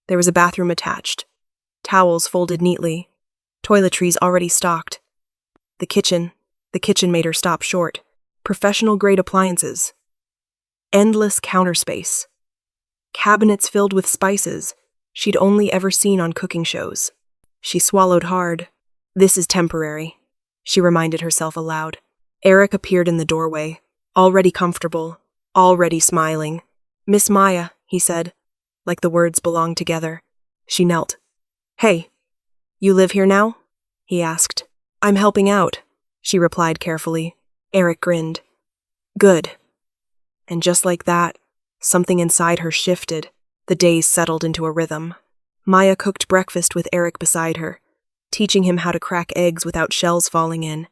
There was a bathroom attached. Towels folded neatly. Toiletries already stocked. The kitchen made her stop short. Professional-grade appliances. Endless counter space. Cabinets filled with spices she'd only ever seen on cooking shows. She swallowed hard. This is temporary, she reminded herself aloud. Eric appeared in the doorway, already comfortable, already smiling. Miss Maya, he said, like the words belonged together. She knelt. Hey, you live here now? He asked. I'm helping out, she replied carefully. Eric grinned. Good. And just like that, something inside her shifted. The days settled into a rhythm. Maya cooked breakfast with Eric beside her, teaching him how to crack eggs without shells falling in,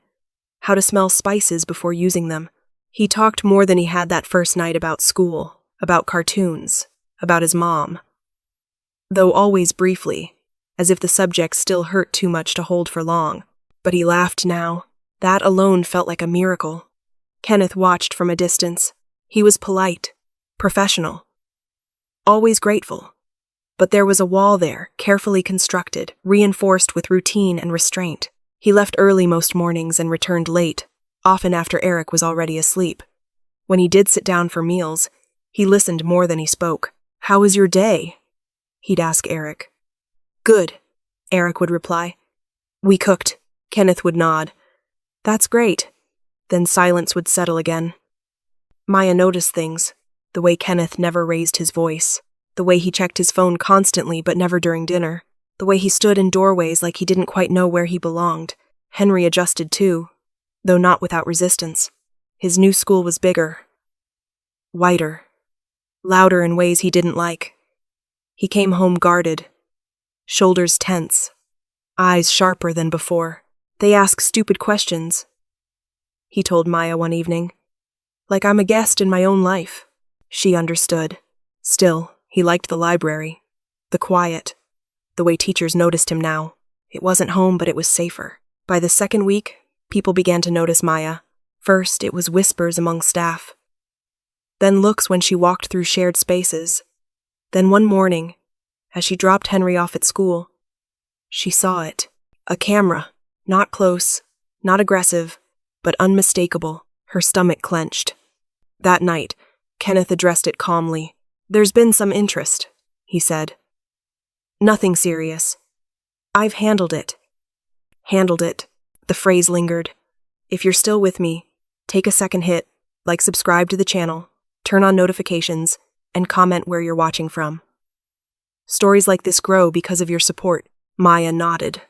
how to smell spices before using them. He talked more than he had that first night about school, about cartoons, about his mom. Though always briefly, as if the subject still hurt too much to hold for long. But he laughed now. That alone felt like a miracle. Kenneth watched from a distance. He was polite, professional, always grateful. But there was a wall there, carefully constructed, reinforced with routine and restraint. He left early most mornings and returned late, often after Eric was already asleep. When he did sit down for meals, he listened more than he spoke. How was your day? He'd ask Eric. Good, Eric would reply. We cooked. Kenneth would nod. That's great. Then silence would settle again. Maya noticed things, the way Kenneth never raised his voice, the way he checked his phone constantly but never during dinner, the way he stood in doorways like he didn't quite know where he belonged. Henry adjusted too, though not without resistance. His new school was bigger, whiter, louder in ways he didn't like. He came home guarded, shoulders tense, eyes sharper than before. They ask stupid questions, he told Maya one evening. Like I'm a guest in my own life. She understood. Still, he liked the library, the quiet, the way teachers noticed him now. It wasn't home, but it was safer. By the second week, people began to notice Maya. First, it was whispers among staff. Then looks when she walked through shared spaces. Then one morning, as she dropped Henry off at school, she saw it. A camera, not close, not aggressive, but unmistakable. Her stomach clenched. That night, Kenneth addressed it calmly. There's been some interest, he said. Nothing serious. I've handled it. Handled it. The phrase lingered. If you're still with me, take a second hit, like subscribe to the channel, turn on notifications, and comment where you're watching from. Stories like this grow because of your support. Maya nodded,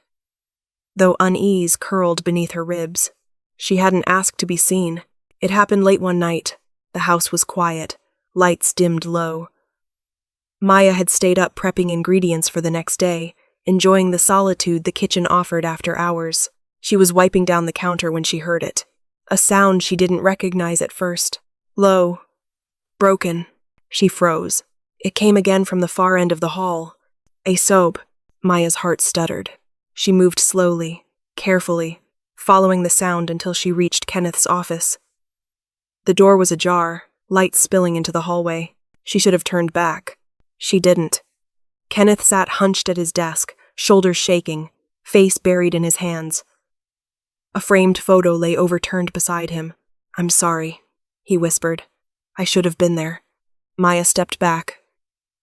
though unease curled beneath her ribs. She hadn't asked to be seen. It happened late one night. The house was quiet, lights dimmed low. Maya had stayed up prepping ingredients for the next day, enjoying the solitude the kitchen offered after hours. She was wiping down the counter when she heard it. A sound she didn't recognize at first. Low. Broken. She froze. It came again from the far end of the hall. A sob. Maya's heart stuttered. She moved slowly, carefully, following the sound until she reached Kenneth's office. The door was ajar, light spilling into the hallway. She should have turned back. She didn't. Kenneth sat hunched at his desk, shoulders shaking, face buried in his hands. A framed photo lay overturned beside him. I'm sorry, he whispered. I should have been there. Maya stepped back.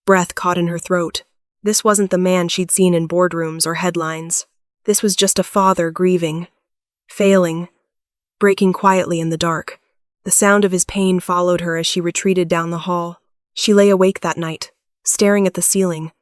Breath caught in her throat. This wasn't the man she'd seen in boardrooms or headlines. This was just a father grieving, failing, breaking quietly in the dark. The sound of his pain followed her as she retreated down the hall. She lay awake that night, staring at the ceiling,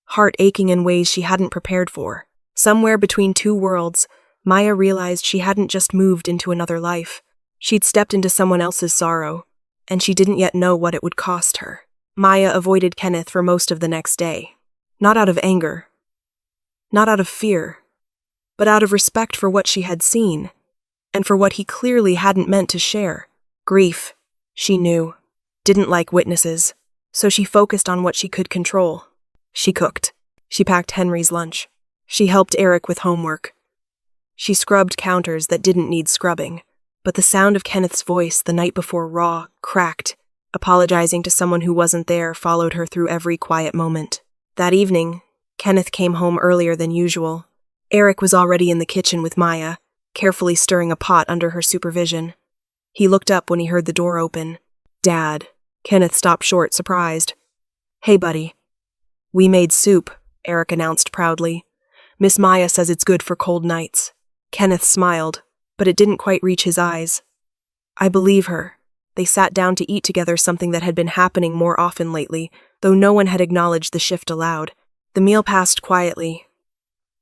heart aching in ways she hadn't prepared for. Somewhere between two worlds, Maya realized she hadn't just moved into another life. She'd stepped into someone else's sorrow, and she didn't yet know what it would cost her. Maya avoided Kenneth for most of the next day. Not out of anger, not out of fear, but out of respect for what she had seen, and for what he clearly hadn't meant to share. Grief, she knew, didn't like witnesses, so she focused on what she could control. She cooked. She packed Henry's lunch. She helped Eric with homework. She scrubbed counters that didn't need scrubbing, but the sound of Kenneth's voice the night before Raw cracked, apologizing to someone who wasn't there, followed her through every quiet moment. That evening, Kenneth came home earlier than usual. Eric was already in the kitchen with Maya, carefully stirring a pot under her supervision. He looked up when he heard the door open. "Dad." Kenneth stopped short, surprised. "Hey, buddy." "We made soup," Eric announced proudly. "Miss Maya says it's good for cold nights." Kenneth smiled, but it didn't quite reach his eyes. "I believe her." They sat down to eat together, something that had been happening more often lately, though no one had acknowledged the shift aloud. The meal passed quietly.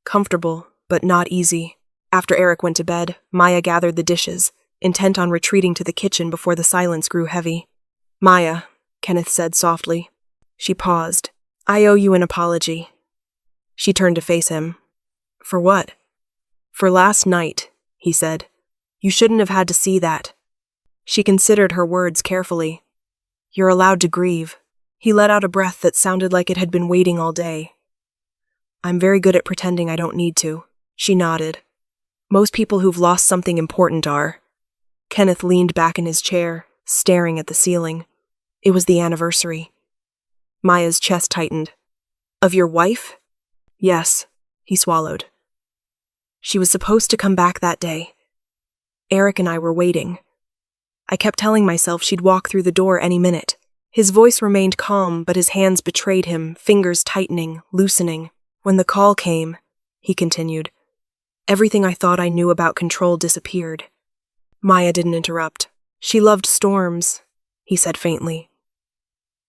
Comfortable, but not easy. After Eric went to bed, Maya gathered the dishes, intent on retreating to the kitchen before the silence grew heavy. "Maya," Kenneth said softly. She paused. "I owe you an apology." She turned to face him. "For what?" "For last night," he said. "You shouldn't have had to see that." She considered her words carefully. "You're allowed to grieve." He let out a breath that sounded like it had been waiting all day. "I'm very good at pretending I don't need to." She nodded. "Most people who've lost something important are." Kenneth leaned back in his chair, staring at the ceiling. It was the anniversary. Maya's chest tightened. "Of your wife?" "Yes," he swallowed. "She was supposed to come back that day. Eric and I were waiting. I kept telling myself she'd walk through the door any minute." His voice remained calm, but his hands betrayed him, fingers tightening, loosening. "When the call came," he continued, "everything I thought I knew about control disappeared." Maya didn't interrupt. "She loved storms," he said faintly.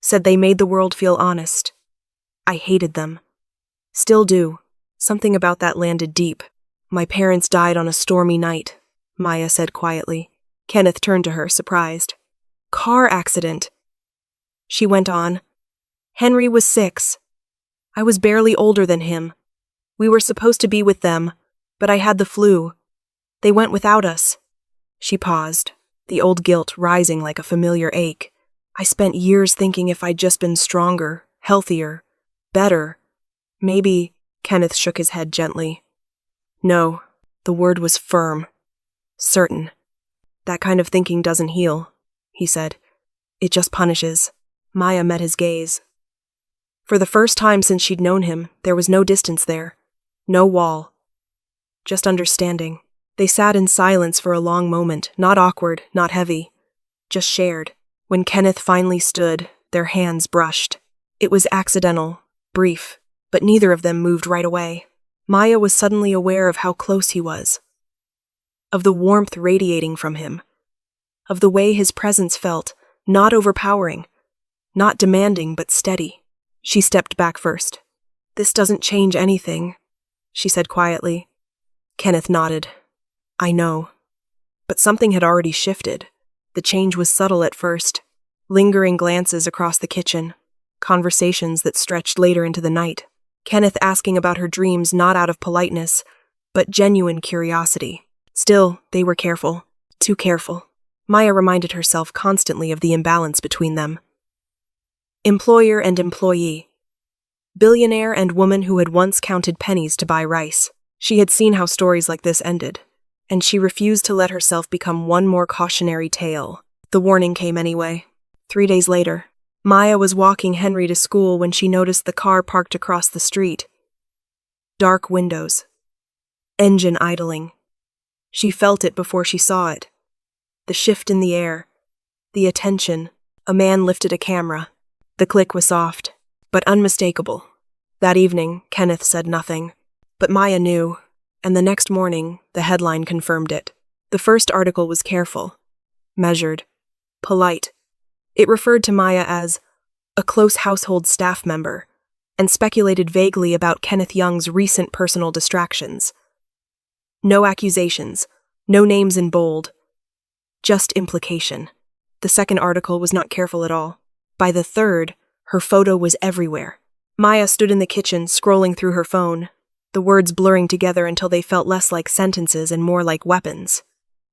"Said they made the world feel honest. I hated them. Still do. Something about that landed deep. My parents died on a stormy night," Maya said quietly. Kenneth turned to her, surprised. "Car accident." She went on. "Henry was 6. I was barely older than him. We were supposed to be with them, but I had the flu. They went without us." She paused, the old guilt rising like a familiar ache. "I spent years thinking if I'd just been stronger, healthier, better. Maybe," Kenneth shook his head gently. "No," the word was firm. "Certain. That kind of thinking doesn't heal," he said. "It just punishes." Maya met his gaze. For the first time since she'd known him, there was no distance there. No wall. Just understanding. They sat in silence for a long moment, not awkward, not heavy. Just shared. When Kenneth finally stood, their hands brushed. It was accidental, brief, but neither of them moved right away. Maya was suddenly aware of how close he was. Of the warmth radiating from him. Of the way his presence felt, not overpowering. Not demanding, but steady. She stepped back first. "This doesn't change anything," she said quietly. Kenneth nodded. "I know." But something had already shifted. The change was subtle at first. Lingering glances across the kitchen. Conversations that stretched later into the night. Kenneth asking about her dreams not out of politeness, but genuine curiosity. Still, they were careful. Too careful. Maya reminded herself constantly of the imbalance between them. Employer and employee. Billionaire and woman who had once counted pennies to buy rice. She had seen how stories like this ended, and she refused to let herself become one more cautionary tale. The warning came anyway. 3 days later, Maya was walking Henry to school when she noticed the car parked across the street. Dark windows. Engine idling. She felt it before she saw it. The shift in the air. The attention. A man lifted a camera. The click was soft, but unmistakable. That evening, Kenneth said nothing. But Maya knew, and the next morning, the headline confirmed it. The first article was careful, measured, polite. It referred to Maya as a close household staff member, and speculated vaguely about Kenneth Young's recent personal distractions. No accusations, no names in bold, just implication. The second article was not careful at all. By the third, Her photo was everywhere. Maya stood in the kitchen, scrolling through her phone, the words blurring together until they felt less like sentences and more like weapons.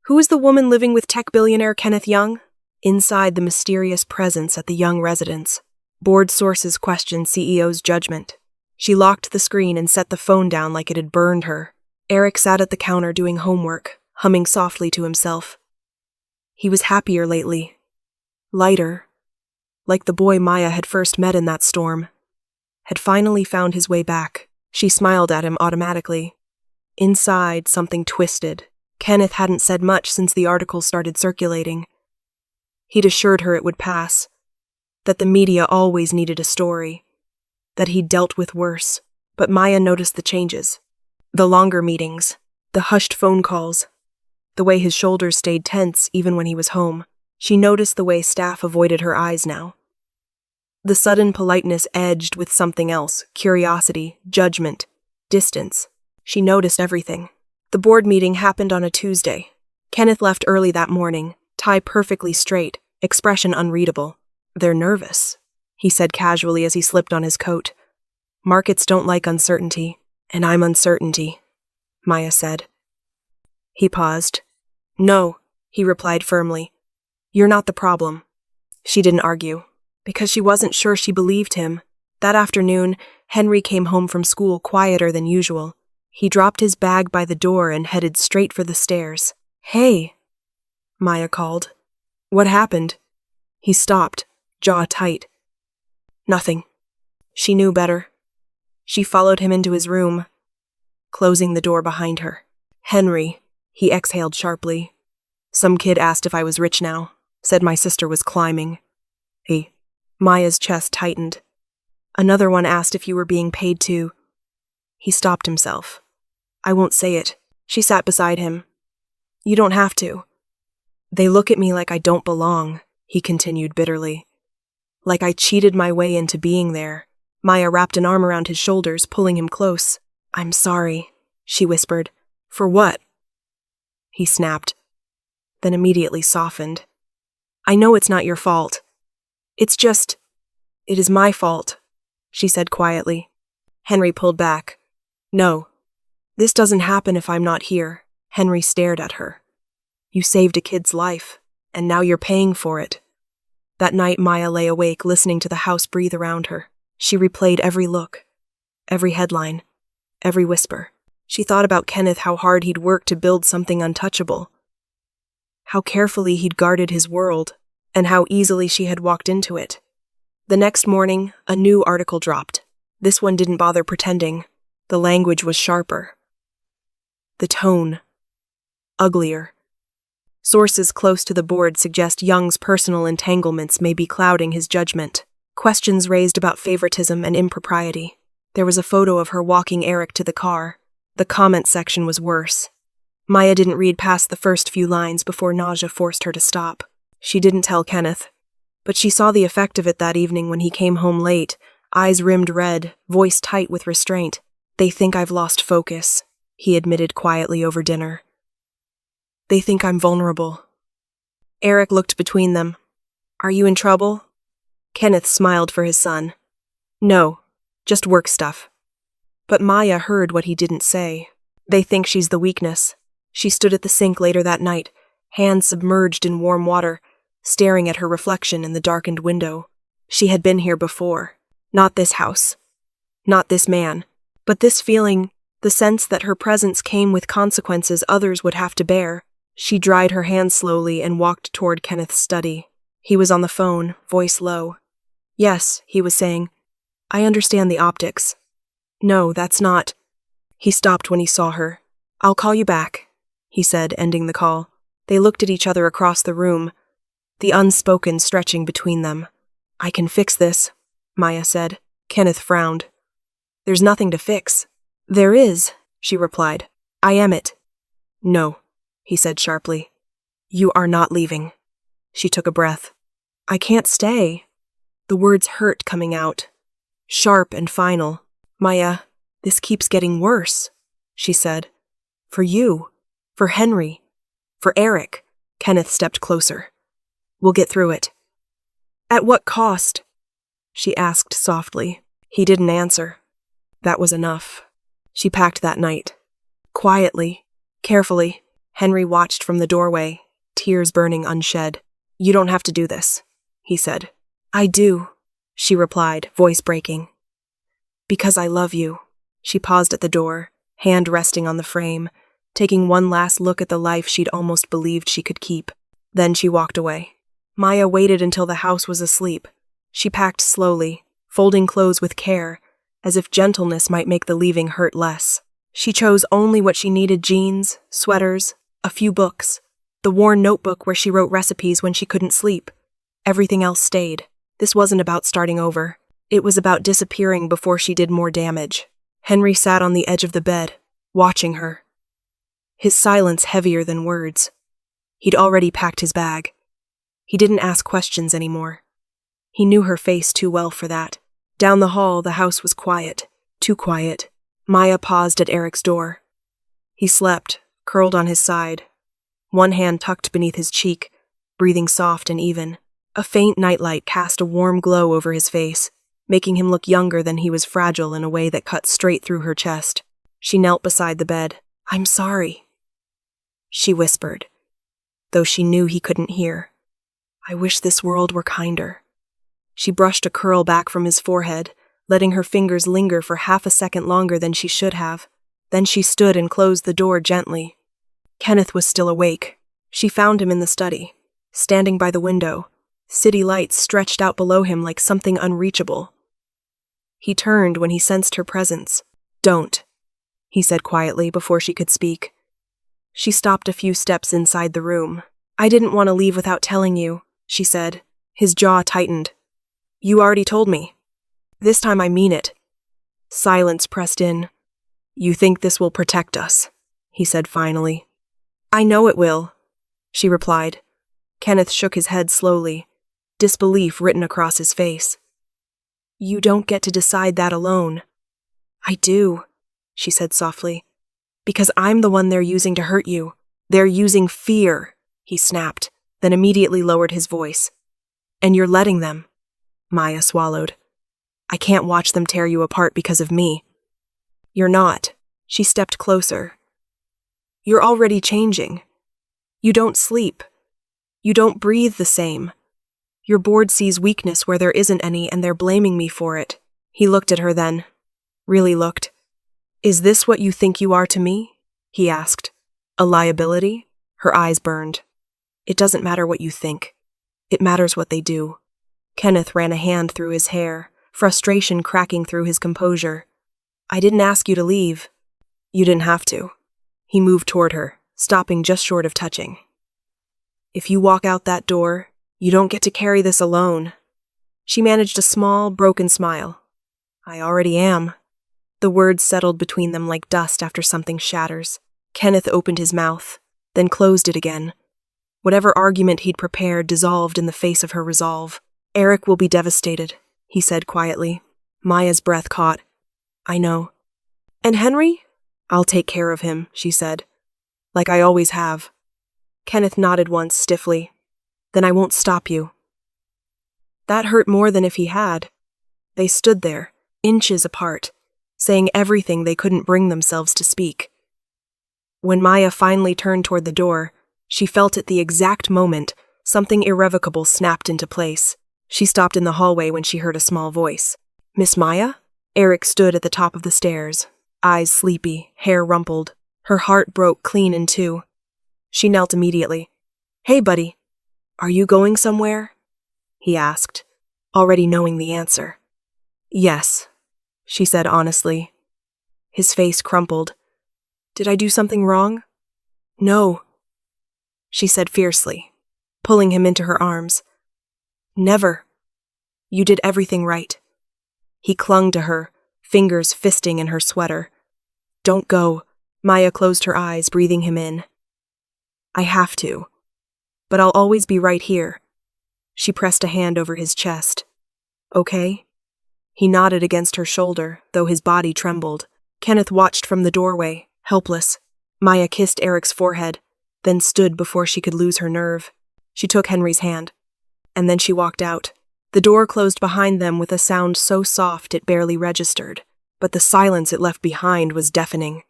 Who is the woman living with tech billionaire Kenneth Young? Inside, the mysterious presence at the Young residence. Board sources questioned CEO's judgment. She locked the screen and set the phone down like it had burned her. Eric sat at the counter doing homework, humming softly to himself. He was happier lately. Lighter. Like the boy Maya had first met in that storm. Had finally found his way back. She smiled at him automatically. Inside, something twisted. Kenneth hadn't said much since the article started circulating. He'd assured her it would pass. That the media always needed a story. That he'd dealt with worse. But Maya noticed the changes. The longer meetings. The hushed phone calls. The way his shoulders stayed tense even when he was home. She noticed the way staff avoided her eyes now. The sudden politeness edged with something else, curiosity, judgment, distance. She noticed everything. The board meeting happened on a Tuesday. Kenneth left early that morning, tie perfectly straight, expression unreadable. They're nervous, he said casually as he slipped on his coat. Markets don't like uncertainty, and I'm uncertainty, Maya said. He paused. No, he replied firmly. You're not the problem. She didn't argue. Because she wasn't sure she believed him. That afternoon, Henry came home from school quieter than usual. He dropped his bag by the door and headed straight for the stairs. Hey, Maya called. What happened? He stopped, jaw tight. Nothing. She knew better. She followed him into his room, closing the door behind her. Henry, he exhaled sharply. Some kid asked if I was rich now, said my sister was climbing. Hey. Maya's chest tightened. Another one asked if you were being paid to. He stopped himself. I won't say it. She sat beside him. You don't have to. They look at me like I don't belong, he continued bitterly. Like I cheated my way into being there. Maya wrapped an arm around his shoulders, pulling him close. I'm sorry, she whispered. For what? He snapped, then immediately softened. I know it's not your fault. It is my fault, she said quietly. Henry pulled back. No, this doesn't happen if I'm not here. Henry stared at her. You saved a kid's life, and now you're paying for it. That night Maya lay awake listening to the house breathe around her. She replayed every look, every headline, every whisper. She thought about Kenneth, how hard he'd worked to build something untouchable. How carefully he'd guarded his world. And how easily she had walked into it. The next morning, a new article dropped. This one didn't bother pretending. The language was sharper. The tone, uglier. Sources close to the board suggest Young's personal entanglements may be clouding his judgment. Questions raised about favoritism and impropriety. There was a photo of her walking Eric to the car. The comment section was worse. Maya didn't read past the first few lines before nausea forced her to stop. She didn't tell Kenneth, but she saw the effect of it that evening when he came home late, eyes rimmed red, voice tight with restraint. They think I've lost focus, he admitted quietly over dinner. They think I'm vulnerable. Eric looked between them. Are you in trouble? Kenneth smiled for his son. No, just work stuff. But Maya heard what he didn't say. They think she's the weakness. She stood at the sink later that night, hands submerged in warm water, staring at her reflection in the darkened window. She had been here before. Not this house. Not this man. But this feeling, the sense that her presence came with consequences others would have to bear. She dried her hands slowly and walked toward Kenneth's study. He was on the phone, voice low. Yes, he was saying. I understand the optics. No, that's not. He stopped when he saw her. I'll call you back, he said, ending the call. They looked at each other across the room, the unspoken stretching between them. I can fix this, Maya said. Kenneth frowned. There's nothing to fix. There is, she replied. I am it. No, he said sharply. You are not leaving. She took a breath. I can't stay. The words hurt coming out, sharp and final. Maya, this keeps getting worse, she said. For you, for Henry, for Eric. Kenneth stepped closer. We'll get through it. At what cost? she asked softly. He didn't answer. That was enough. She packed that night. Quietly, carefully, Henry watched from the doorway, tears burning unshed. You don't have to do this, he said. I do, she replied, voice breaking. Because I love you. She paused at the door, hand resting on the frame, taking one last look at the life she'd almost believed she could keep. Then she walked away. Maya waited until the house was asleep. She packed slowly, folding clothes with care, as if gentleness might make the leaving hurt less. She chose only what she needed: jeans, sweaters, a few books, the worn notebook where she wrote recipes when she couldn't sleep. Everything else stayed. This wasn't about starting over. It was about disappearing before she did more damage. Henry sat on the edge of the bed, watching her. His silence heavier than words. He'd already packed his bag. He didn't ask questions anymore. He knew her face too well for that. Down the hall, the house was quiet. Too quiet. Maya paused at Eric's door. He slept, curled on his side, one hand tucked beneath his cheek, breathing soft and even. A faint nightlight cast a warm glow over his face, making him look younger than he was, fragile in a way that cut straight through her chest. She knelt beside the bed. I'm sorry, she whispered, though she knew he couldn't hear. I wish this world were kinder. She brushed a curl back from his forehead, letting her fingers linger for half a second longer than she should have. Then she stood and closed the door gently. Kenneth was still awake. She found him in the study, standing by the window, city lights stretched out below him like something unreachable. He turned when he sensed her presence. Don't, he said quietly before she could speak. She stopped a few steps inside the room. I didn't want to leave without telling you, she said. His jaw tightened. You already told me. This time I mean it. Silence pressed in. You think this will protect us, he said finally. I know it will, she replied. Kenneth shook his head slowly, disbelief written across his face. You don't get to decide that alone. I do, she said softly. Because I'm the one they're using to hurt you. They're using fear, he snapped, then immediately lowered his voice. And you're letting them. Maya swallowed. I can't watch them tear you apart because of me. You're not. She stepped closer. You're already changing. You don't sleep. You don't breathe the same. Your board sees weakness where there isn't any, and they're blaming me for it. He looked at her then. Really looked. Is this what you think you are to me? He asked. A liability? Her eyes burned. It doesn't matter what you think. It matters what they do. Kenneth ran a hand through his hair, frustration cracking through his composure. I didn't ask you to leave. You didn't have to. He moved toward her, stopping just short of touching. If you walk out that door, you don't get to carry this alone. She managed a small, broken smile. I already am. The words settled between them like dust after something shatters. Kenneth opened his mouth, then closed it again. Whatever argument he'd prepared dissolved in the face of her resolve. Eric will be devastated, he said quietly. Maya's breath caught. I know. And Henry? I'll take care of him, she said. Like I always have. Kenneth nodded once stiffly. Then I won't stop you. That hurt more than if he had. They stood there, inches apart, saying everything they couldn't bring themselves to speak. When Maya finally turned toward the door, she felt at the exact moment something irrevocable snapped into place. She stopped in the hallway when she heard a small voice. Miss Maya? Eric stood at the top of the stairs, eyes sleepy, hair rumpled. Her heart broke clean in two. She knelt immediately. Hey, buddy. Are you going somewhere? He asked, already knowing the answer. Yes, she said honestly. His face crumpled. Did I do something wrong? No, she said fiercely, pulling him into her arms. Never. You did everything right. He clung to her, fingers fisting in her sweater. Don't go. Maya closed her eyes, breathing him in. I have to. But I'll always be right here. She pressed a hand over his chest. Okay? He nodded against her shoulder, though his body trembled. Kenneth watched from the doorway, helpless. Maya kissed Eric's forehead, then stood before she could lose her nerve. She took Henry's hand, and then she walked out. The door closed behind them with a sound so soft it barely registered, but the silence it left behind was deafening.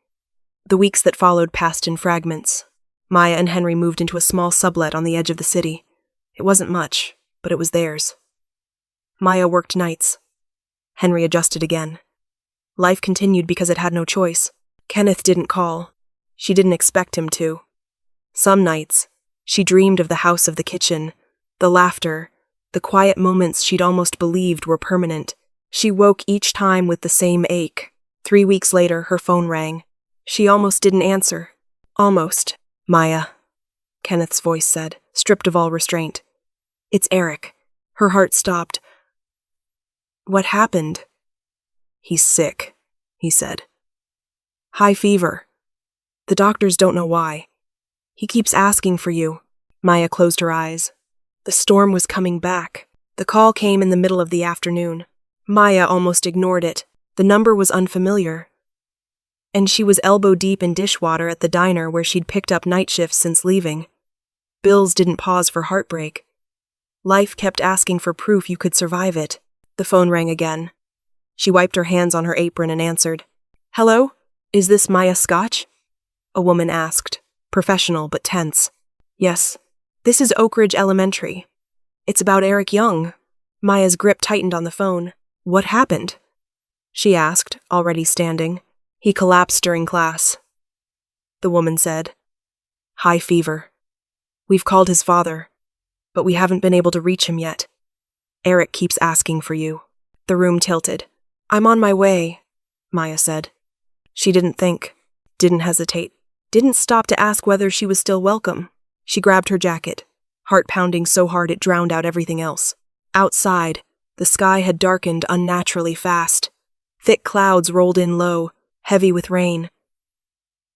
The weeks that followed passed in fragments. Maya and Henry moved into a small sublet on the edge of the city. It wasn't much, but it was theirs. Maya worked nights. Henry adjusted again. Life continued because it had no choice. Kenneth didn't call. She didn't expect him to. Some nights, she dreamed of the house of the kitchen, the laughter, the quiet moments she'd almost believed were permanent. She woke each time with the same ache. 3 weeks later, her phone rang. She almost didn't answer. Almost. Maya, Kenneth's voice said, stripped of all restraint. It's Eric. Her heart stopped. What happened? He's sick, he said. High fever. The doctors don't know why. He keeps asking for you. Maya closed her eyes. The storm was coming back. The call came in the middle of the afternoon. Maya almost ignored it. The number was unfamiliar. And she was elbow-deep in dishwater at the diner where she'd picked up night shifts since leaving. Bills didn't pause for heartbreak. Life kept asking for proof you could survive it. The phone rang again. She wiped her hands on her apron and answered. Hello? Is this Maya Scotch? A woman asked, professional but tense. Yes. This is Oak Ridge Elementary. It's about Eric Young. Maya's grip tightened on the phone. What happened? She asked, already standing. He collapsed during class. The woman said. High fever. We've called his father, but we haven't been able to reach him yet. Eric keeps asking for you. The room tilted. I'm on my way, Maya said. She didn't think, didn't hesitate, didn't stop to ask whether she was still welcome. She grabbed her jacket, heart pounding so hard it drowned out everything else. Outside, the sky had darkened unnaturally fast. Thick clouds rolled in low, heavy with rain.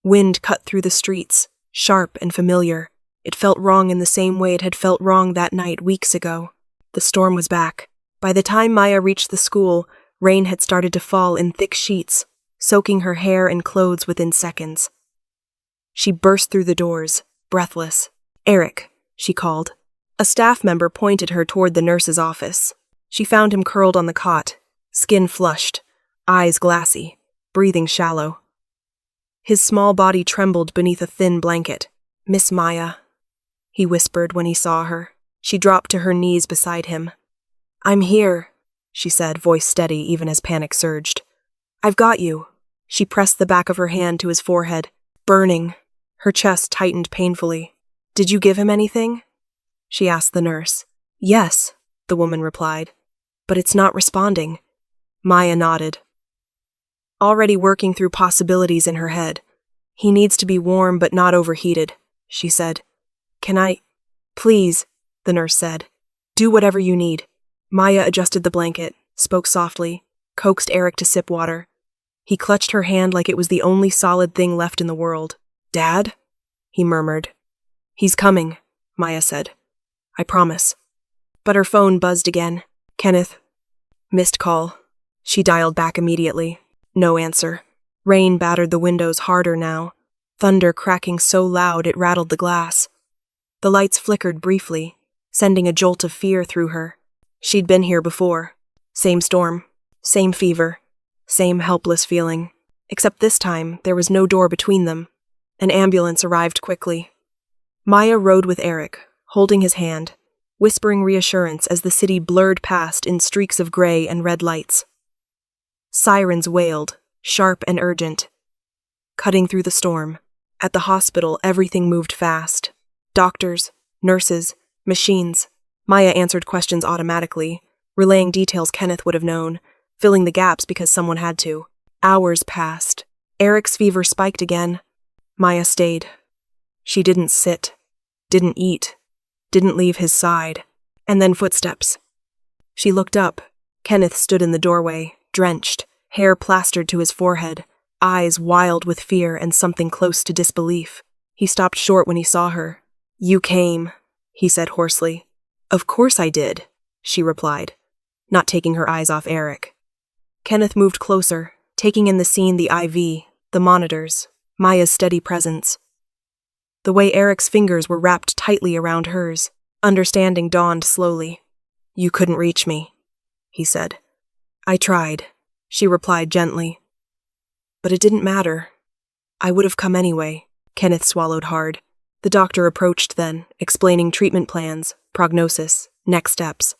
Wind cut through the streets, sharp and familiar. It felt wrong in the same way it had felt wrong that night weeks ago. The storm was back. By the time Maya reached the school, rain had started to fall in thick sheets, soaking her hair and clothes within seconds. She burst through the doors, breathless. Eric, she called. A staff member pointed her toward the nurse's office. She found him curled on the cot, skin flushed, eyes glassy, breathing shallow. His small body trembled beneath a thin blanket. Miss Maya, he whispered when he saw her. She dropped to her knees beside him. I'm here, she said, voice steady even as panic surged. I've got you. She pressed the back of her hand to his forehead, burning. Her chest tightened painfully. Did you give him anything? She asked the nurse. Yes, the woman replied. But it's not responding. Maya nodded, already working through possibilities in her head. He needs to be warm but not overheated, she said. Can I? Please, the nurse said. Do whatever you need. Maya adjusted the blanket, spoke softly, coaxed Eric to sip water. He clutched her hand like it was the only solid thing left in the world. Dad? He murmured. He's coming, Maya said. I promise. But her phone buzzed again. Kenneth. Missed call. She dialed back immediately. No answer. Rain battered the windows harder now, thunder cracking so loud it rattled the glass. The lights flickered briefly, sending a jolt of fear through her. She'd been here before. Same storm, same fever, same helpless feeling. Except this time, there was no door between them. An ambulance arrived quickly. Maya rode with Eric, holding his hand, whispering reassurance as the city blurred past in streaks of gray and red lights. Sirens wailed, sharp and urgent. Cutting through the storm. At the hospital, everything moved fast. Doctors, nurses, machines. Maya answered questions automatically, relaying details Kenneth would have known, filling the gaps because someone had to. Hours passed. Eric's fever spiked again. Maya stayed. She didn't sit, didn't eat, didn't leave his side. And then footsteps. She looked up. Kenneth stood in the doorway, drenched, hair plastered to his forehead, eyes wild with fear and something close to disbelief. He stopped short when he saw her. You came, he said hoarsely. Of course I did, she replied, not taking her eyes off Eric. Kenneth moved closer, taking in the scene, the IV, the monitors, Maya's steady presence. The way Eric's fingers were wrapped tightly around hers, understanding dawned slowly. You couldn't reach me, he said. I tried, she replied gently. But it didn't matter. I would have come anyway. Kenneth swallowed hard. The doctor approached then, explaining treatment plans, prognosis, next steps.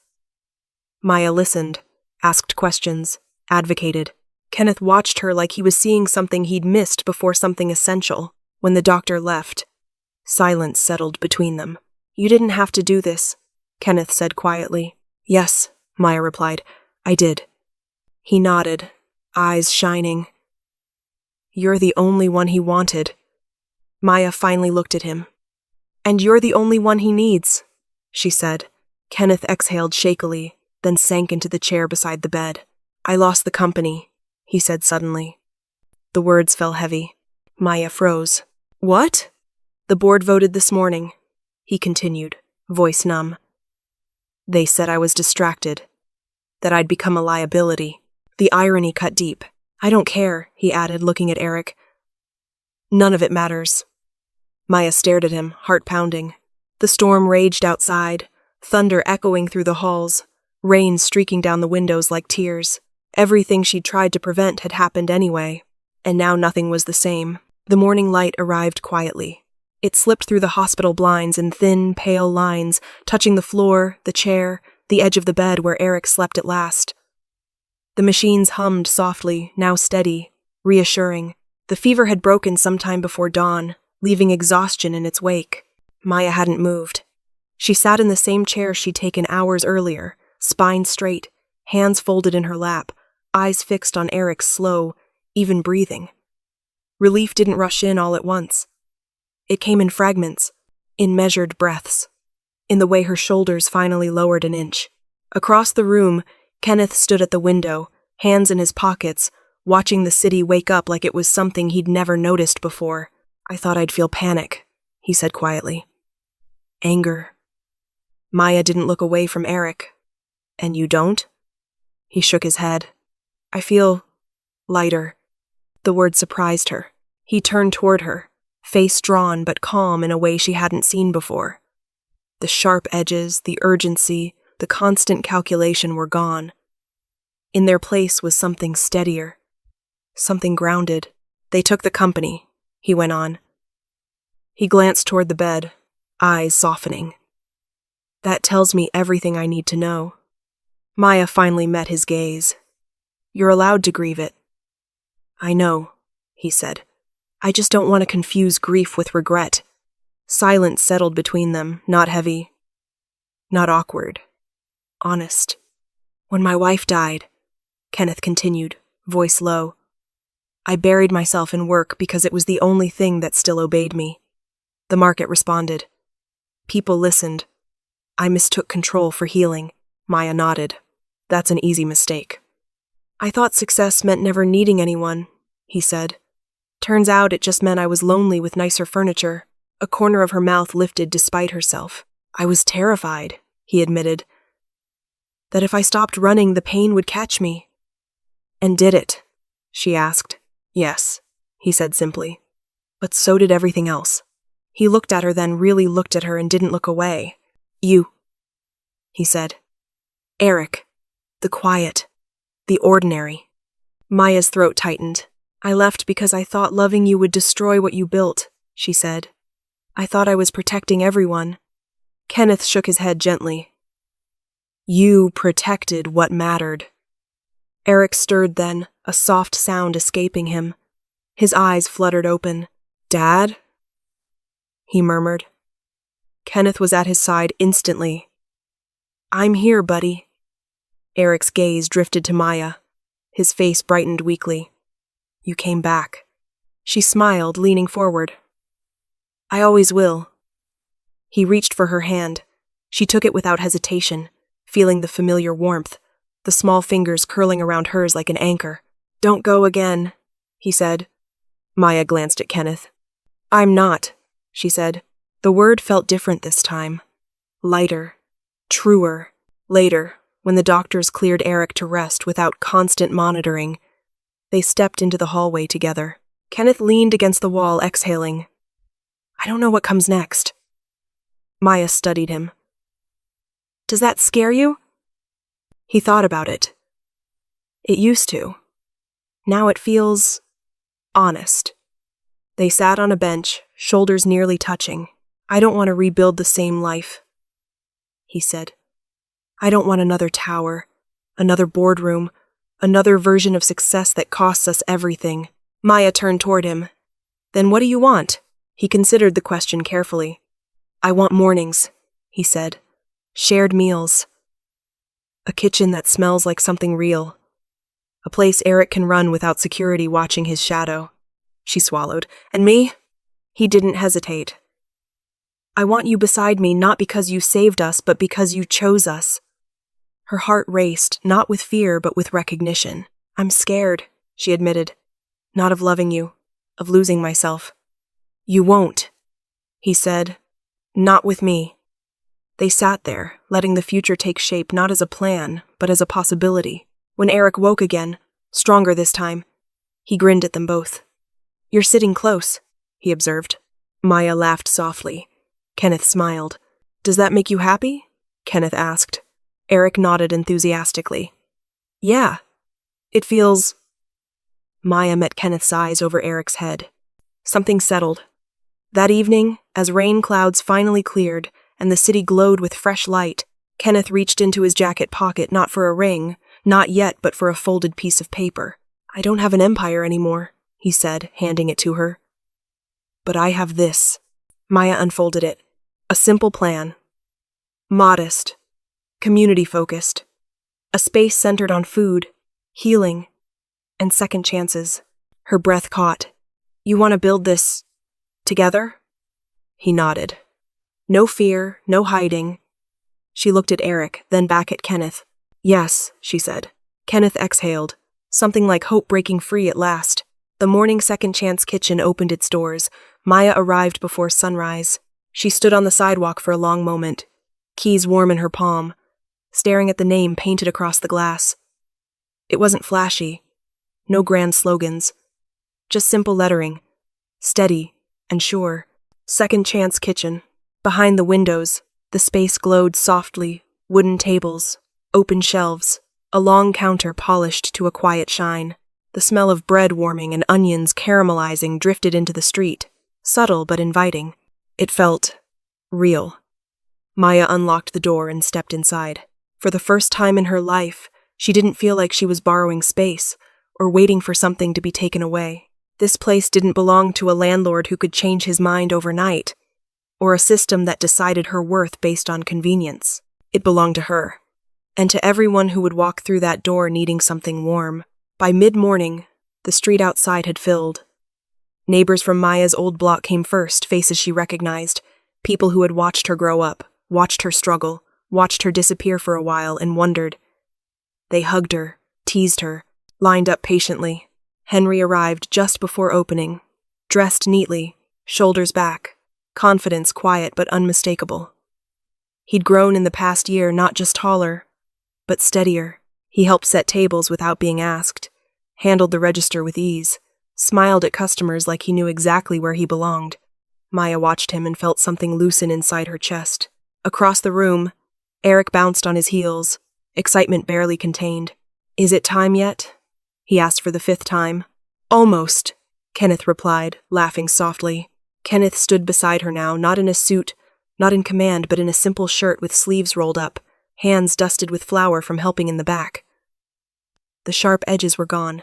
Maya listened, asked questions, advocated. Kenneth watched her like he was seeing something he'd missed before something essential. When the doctor left, silence settled between them. You didn't have to do this, Kenneth said quietly. Yes, Maya replied. I did. He nodded, eyes shining. You're the only one he wanted. Maya finally looked at him. And you're the only one he needs, she said. Kenneth exhaled shakily, then sank into the chair beside the bed. I lost the company, he said suddenly. The words fell heavy. Maya froze. What? The board voted this morning, he continued, voice numb. They said I was distracted, that I'd become a liability. The irony cut deep. I don't care, he added, looking at Eric. None of it matters. Maya stared at him, heart pounding. The storm raged outside, thunder echoing through the halls, rain streaking down the windows like tears. Everything she'd tried to prevent had happened anyway, and now nothing was the same. The morning light arrived quietly. It slipped through the hospital blinds in thin, pale lines, touching the floor, the chair, the edge of the bed where Eric slept at last. The machines hummed softly, now steady, reassuring. The fever had broken sometime before dawn, leaving exhaustion in its wake. Maya hadn't moved. She sat in the same chair she'd taken hours earlier, spine straight, hands folded in her lap, eyes fixed on Eric's slow, even breathing. Relief didn't rush in all at once. It came in fragments, in measured breaths, in the way her shoulders finally lowered an inch. Across the room, Kenneth stood at the window, hands in his pockets, watching the city wake up like it was something he'd never noticed before. I thought I'd feel panic, he said quietly. Anger. Maya didn't look away from Eric. And you don't? He shook his head. I feel lighter. The word surprised her. He turned toward her, face drawn but calm in a way she hadn't seen before. The sharp edges, the urgency, the constant calculation were gone. In their place was something steadier, something grounded. They took the company, he went on. He glanced toward the bed, eyes softening. That tells me everything I need to know. Maya finally met his gaze. You're allowed to grieve it. I know, he said. I just don't want to confuse grief with regret. Silence settled between them, not heavy, not awkward, honest. When my wife died, Kenneth continued, voice low, I buried myself in work because it was the only thing that still obeyed me. The market responded. People listened. I mistook control for healing. Maya nodded. That's an easy mistake. I thought success meant never needing anyone, he said. Turns out it just meant I was lonely with nicer furniture. A corner of her mouth lifted despite herself. I was terrified, he admitted. That if I stopped running, the pain would catch me. And did it? She asked. Yes, he said simply. But so did everything else. He looked at her, then really looked at her and didn't look away. You, he said. Eric. The quiet. The ordinary. Maya's throat tightened. I left because I thought loving you would destroy what you built, she said. I thought I was protecting everyone. Kenneth shook his head gently. You protected what mattered. Eric stirred then, a soft sound escaping him. His eyes fluttered open. Dad? He murmured. Kenneth was at his side instantly. I'm here, buddy. Eric's gaze drifted to Maya. His face brightened weakly. You came back. She smiled, leaning forward. I always will. He reached for her hand. She took it without hesitation, feeling the familiar warmth, the small fingers curling around hers like an anchor. Don't go again, he said. Maya glanced at Kenneth. I'm not, she said. The word felt different this time. Lighter. Truer. Later, when the doctors cleared Eric to rest without constant monitoring, they stepped into the hallway together. Kenneth leaned against the wall, exhaling. I don't know what comes next. Maya studied him. Does that scare you? He thought about it. It used to. Now it feels honest. They sat on a bench, shoulders nearly touching. I don't want to rebuild the same life, he said. I don't want another tower, another boardroom, another version of success that costs us everything. Maya turned toward him. Then what do you want? He considered the question carefully. I want mornings, he said. Shared meals. A kitchen that smells like something real. A place Eric can run without security watching his shadow. She swallowed. And me? He didn't hesitate. I want you beside me not because you saved us, but because you chose us. Her heart raced, not with fear, but with recognition. I'm scared, she admitted. Not of loving you, of losing myself. You won't, he said. Not with me. They sat there, letting the future take shape not as a plan, but as a possibility. When Eric woke again, stronger this time, he grinned at them both. You're sitting close, he observed. Maya laughed softly. Kenneth smiled. Does that make you happy? Kenneth asked. Eric nodded enthusiastically. Yeah. It feels... Maya met Kenneth's eyes over Eric's head. Something settled. That evening, as rain clouds finally cleared and the city glowed with fresh light, Kenneth reached into his jacket pocket not for a ring, not yet, but for a folded piece of paper. I don't have an empire anymore, he said, handing it to her. But I have this. Maya unfolded it. A simple plan. Modest. Community-focused. A space centered on food, healing, and second chances. Her breath caught. You want to build this together? He nodded. No fear, no hiding. She looked at Eric, then back at Kenneth. Yes, she said. Kenneth exhaled, something like hope breaking free at last. The morning Second Chance kitchen opened its doors. Maya arrived before sunrise. She stood on the sidewalk for a long moment, keys warm in her palm, staring at the name painted across the glass. It wasn't flashy. No grand slogans. Just simple lettering. Steady and sure. Second Chance Kitchen. Behind the windows, the space glowed softly, wooden tables, open shelves, a long counter polished to a quiet shine. The smell of bread warming and onions caramelizing drifted into the street, subtle but inviting. It felt real. Maya unlocked the door and stepped inside. For the first time in her life, she didn't feel like she was borrowing space or waiting for something to be taken away. This place didn't belong to a landlord who could change his mind overnight, or a system that decided her worth based on convenience. It belonged to her, and to everyone who would walk through that door needing something warm. By mid-morning, the street outside had filled. Neighbors from Maya's old block came first, faces she recognized, people who had watched her grow up, watched her struggle, watched her disappear for a while, and wondered. They hugged her, teased her, lined up patiently. Henry arrived just before opening, dressed neatly, shoulders back, confidence quiet but unmistakable. He'd grown in the past year, not just taller, but steadier. He helped set tables without being asked, handled the register with ease, smiled at customers like he knew exactly where he belonged. Maya watched him and felt something loosen inside her chest. Across the room, Eric bounced on his heels, excitement barely contained. Is it time yet? He asked for the 5th time. Almost, Kenneth replied, laughing softly. Kenneth stood beside her now, not in a suit, not in command, but in a simple shirt with sleeves rolled up, hands dusted with flour from helping in the back. The sharp edges were gone.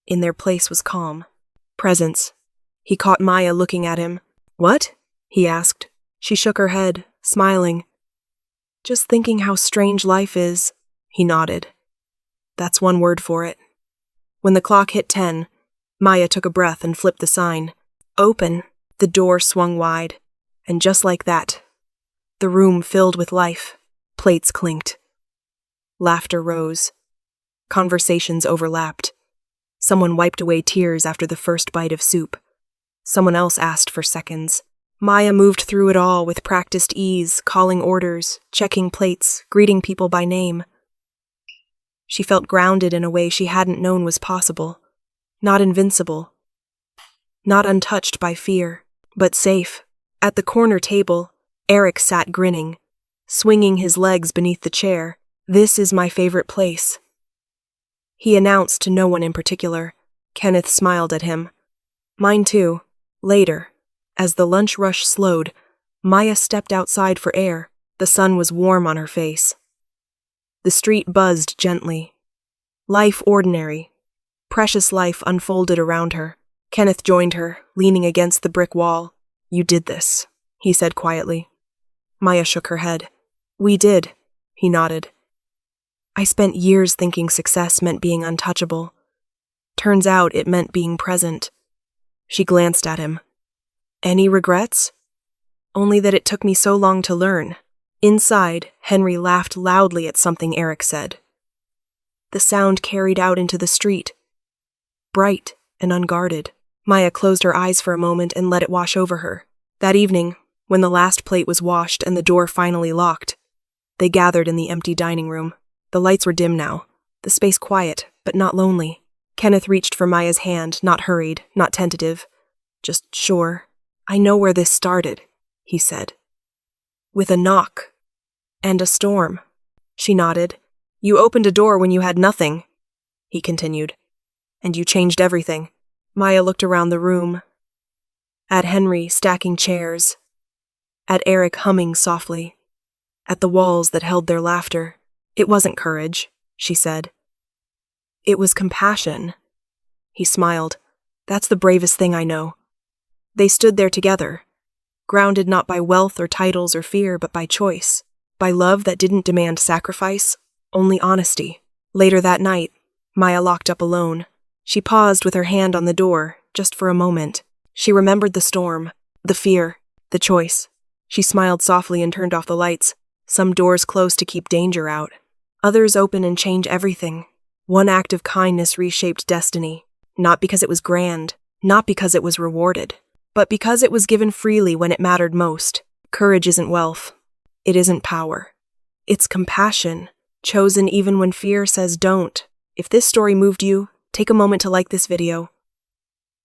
In their place was calm. Presence. He caught Maya looking at him. What? He asked. She shook her head, smiling. Just thinking how strange life is, he nodded. That's one word for it. When the clock hit 10, Maya took a breath and flipped the sign. Open. The door swung wide, and just like that, the room filled with life. Plates clinked. Laughter rose. Conversations overlapped. Someone wiped away tears after the first bite of soup. Someone else asked for seconds. Maya moved through it all with practiced ease, calling orders, checking plates, greeting people by name. She felt grounded in a way she hadn't known was possible. Not invincible. Not untouched by fear, but safe. At the corner table, Eric sat grinning, swinging his legs beneath the chair. This is my favorite place," he announced to no one in particular. Kenneth smiled at him. "Mine too." Later, as the lunch rush slowed, Maya stepped outside for air. The sun was warm on her face. The street buzzed gently. Life ordinary. Precious life unfolded around her. Kenneth joined her, leaning against the brick wall. "You did this," he said quietly. Maya shook her head. "We did," he nodded. "I spent years thinking success meant being untouchable. Turns out it meant being present." She glanced at him. "Any regrets?" "Only that it took me so long to learn." Inside, Henry laughed loudly at something Eric said. The sound carried out into the street. Bright and unguarded. Maya closed her eyes for a moment and let it wash over her. That evening, when the last plate was washed and the door finally locked, they gathered in the empty dining room. The lights were dim now, the space quiet, but not lonely. Kenneth reached for Maya's hand, not hurried, not tentative. "Just sure. I know where this started," he said. "With a knock. And a storm." She nodded. "You opened a door when you had nothing," he continued. "And you changed everything." Maya looked around the room. At Henry stacking chairs. At Eric humming softly. At the walls that held their laughter. "It wasn't courage," she said. "It was compassion." He smiled. "That's the bravest thing I know." They stood there together, grounded not by wealth or titles or fear, but by choice, by love that didn't demand sacrifice, only honesty. Later that night, Maya locked up alone. She paused with her hand on the door, just for a moment. She remembered the storm, the fear, the choice. She smiled softly and turned off the lights. Some doors close to keep danger out. Others open and change everything. One act of kindness reshaped destiny, not because it was grand, not because it was rewarded, but because it was given freely when it mattered most. Courage isn't wealth. It isn't power. It's compassion, chosen even when fear says don't. If this story moved you, take a moment to like this video.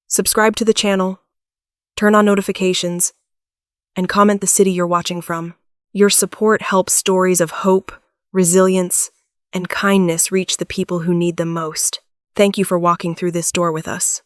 Subscribe to the channel, turn on notifications, and comment the city you're watching from. Your support helps stories of hope, resilience, and kindness reach the people who need them most. Thank you for walking through this door with us.